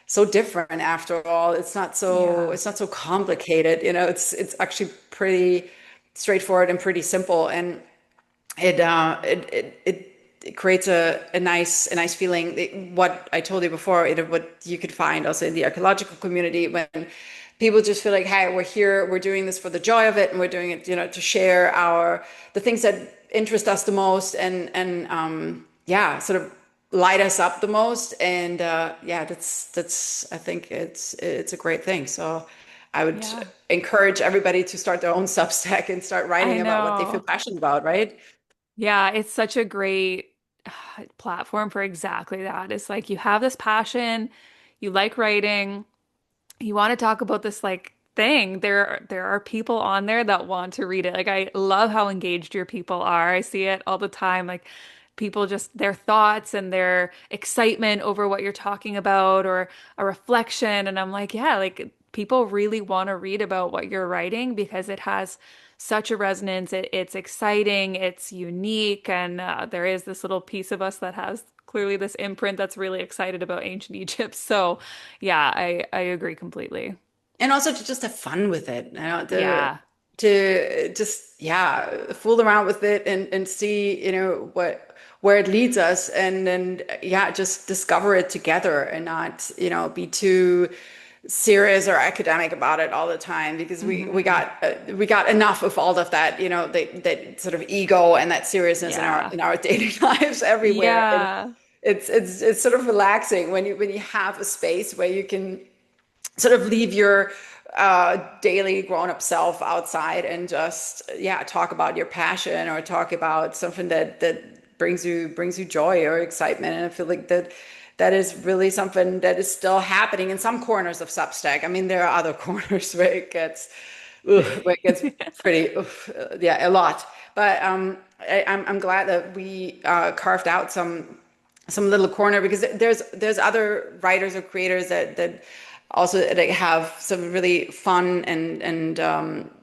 so different after all. Yeah. It's not so complicated. It's actually pretty straightforward and pretty simple, and it creates a nice feeling. What I told you before, what you could find also in the archaeological community when people just feel like, hey, we're here, we're doing this for the joy of it, and we're doing it, to share the things that interest us the most, and yeah, sort of light us up the most. And yeah, that's I think it's a great thing. So I would Yeah. encourage everybody to start their own Substack and start I writing about what they feel know. passionate about, right? Yeah, it's such a great platform for exactly that. It's like you have this passion, you like writing, you want to talk about this like thing. There are people on there that want to read it. Like I love how engaged your people are. I see it all the time. Like people just their thoughts and their excitement over what you're talking about or a reflection. And I'm like, yeah, like people really want to read about what you're writing because it has such a resonance. It's exciting, it's unique, and there is this little piece of us that has clearly this imprint that's really excited about ancient Egypt. So, yeah, I agree completely. And also to just have fun with it, Yeah, to just yeah fool around with it and see what where it leads us, and then yeah just discover it together and not be too serious or academic about it all the time, because hmm we got enough of all of that, that sort of ego and that seriousness in our yeah, daily lives everywhere. And yeah, it's sort of relaxing when you have a space where you can sort of leave your daily grown-up self outside and just yeah talk about your passion or talk about something that brings you joy or excitement. And I feel like that is really something that is still happening in some corners of Substack. I mean, there are other corners where it gets pretty yeah, a lot. But I'm glad that we carved out some little corner, because there's other writers or creators that also like have some really fun and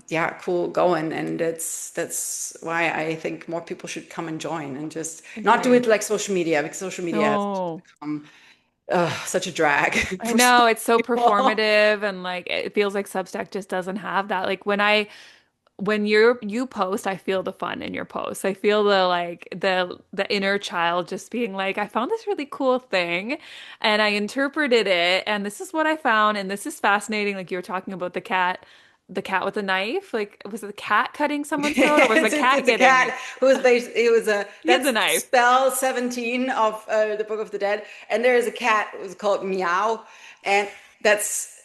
yeah cool going. And that's why I think more people should come and join and just not do agree. it like social media, because social media has No. become such a drag I for so know many it's so people. performative and like it feels like Substack just doesn't have that. Like when you post, I feel the fun in your posts. I feel the like the inner child just being like, I found this really cool thing and I interpreted it and this is what I found and this is fascinating. Like you were talking about the cat with the knife. Like was it the cat cutting someone's throat or was the cat It's a getting cat who was based, it was a, he had the that's knife? spell 17 of the Book of the Dead. And there is a cat who's called Meow. And that's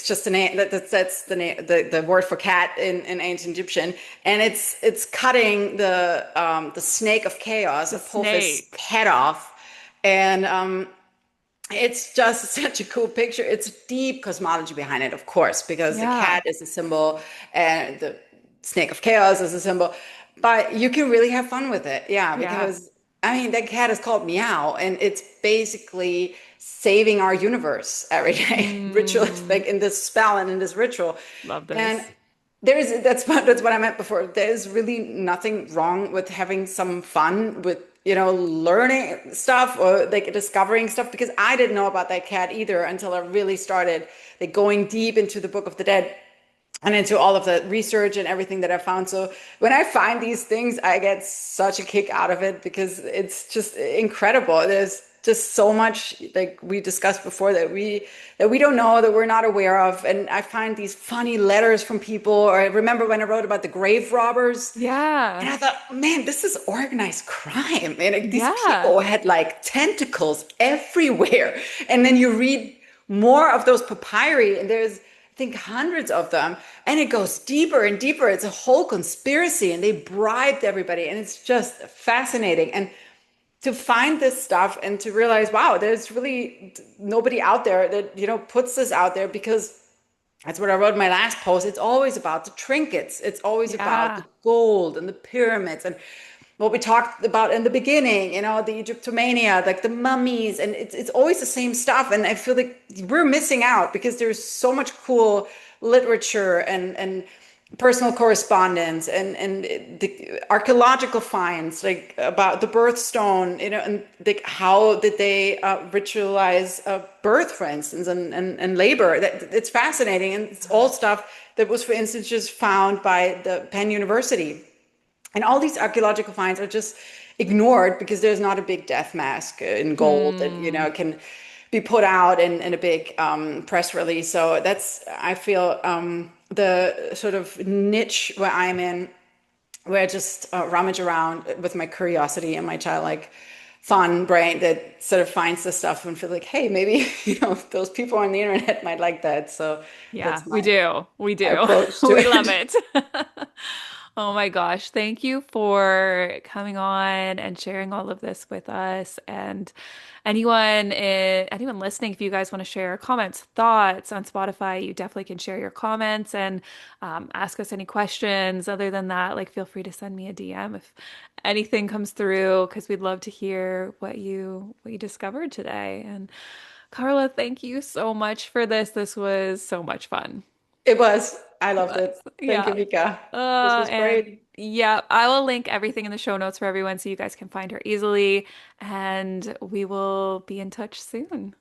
just the name, that's the name, the word for cat in ancient Egyptian. And it's cutting the snake of chaos, The Apophis' snake. head off. And it's just such a cool picture. It's deep cosmology behind it, of course, because the Yeah. cat is a symbol and the snake of chaos is a symbol. But you can really have fun with it. Yeah, Yeah. because I mean, that cat is called Meow, and it's basically saving our universe every day. Ritual, Mm, like in this spell and in this ritual. love And this. that's what I meant before. There's really nothing wrong with having some fun with, learning stuff or like discovering stuff because I didn't know about that cat either until I really started like going deep into the Book of the Dead and into all of the research and everything that I found. So when I find these things, I get such a kick out of it because it's just incredible. There's just so much like we discussed before that we don't know, that we're not aware of. And I find these funny letters from people, or I remember when I wrote about the grave robbers. And Yeah. I thought, man, this is organized crime. And like, these Yeah. people had like tentacles everywhere. And then you read more of those papyri, and there's, I think, hundreds of them. And it goes deeper and deeper. It's a whole conspiracy, and they bribed everybody. And it's just fascinating. And to find this stuff and to realize, wow, there's really nobody out there that, puts this out there because that's what I wrote in my last post. It's always about the trinkets. It's always about the Yeah. gold and the pyramids and what we talked about in the beginning, the Egyptomania, like the mummies, and it's always the same stuff. And I feel like we're missing out because there's so much cool literature and personal correspondence and the archaeological finds like about the birthstone, and like how did they ritualize birth, for instance, and labor. It's fascinating, and it's all stuff that was, for instance, just found by the Penn University. And all these archaeological finds are just ignored because there's not a big death mask in gold that, Hmm. can be put out in a big press release. So that's, I feel, the sort of niche where I'm in, where I just rummage around with my curiosity and my childlike fun brain that sort of finds this stuff and feel like, hey, maybe, those people on the internet might like that. So Yeah, that's we my do. We do. approach to We love it. it. Oh my gosh. Thank you for coming on and sharing all of this with us. And anyone listening, if you guys want to share comments, thoughts on Spotify, you definitely can share your comments and ask us any questions. Other than that, like feel free to send me a DM if anything comes through, because we'd love to hear what you discovered today. And Carla, thank you so much for this. This was so much fun. It was. I It loved it. was. Thank you, Yeah. Mika. This was great. And yeah, I will link everything in the show notes for everyone so you guys can find her easily. And we will be in touch soon.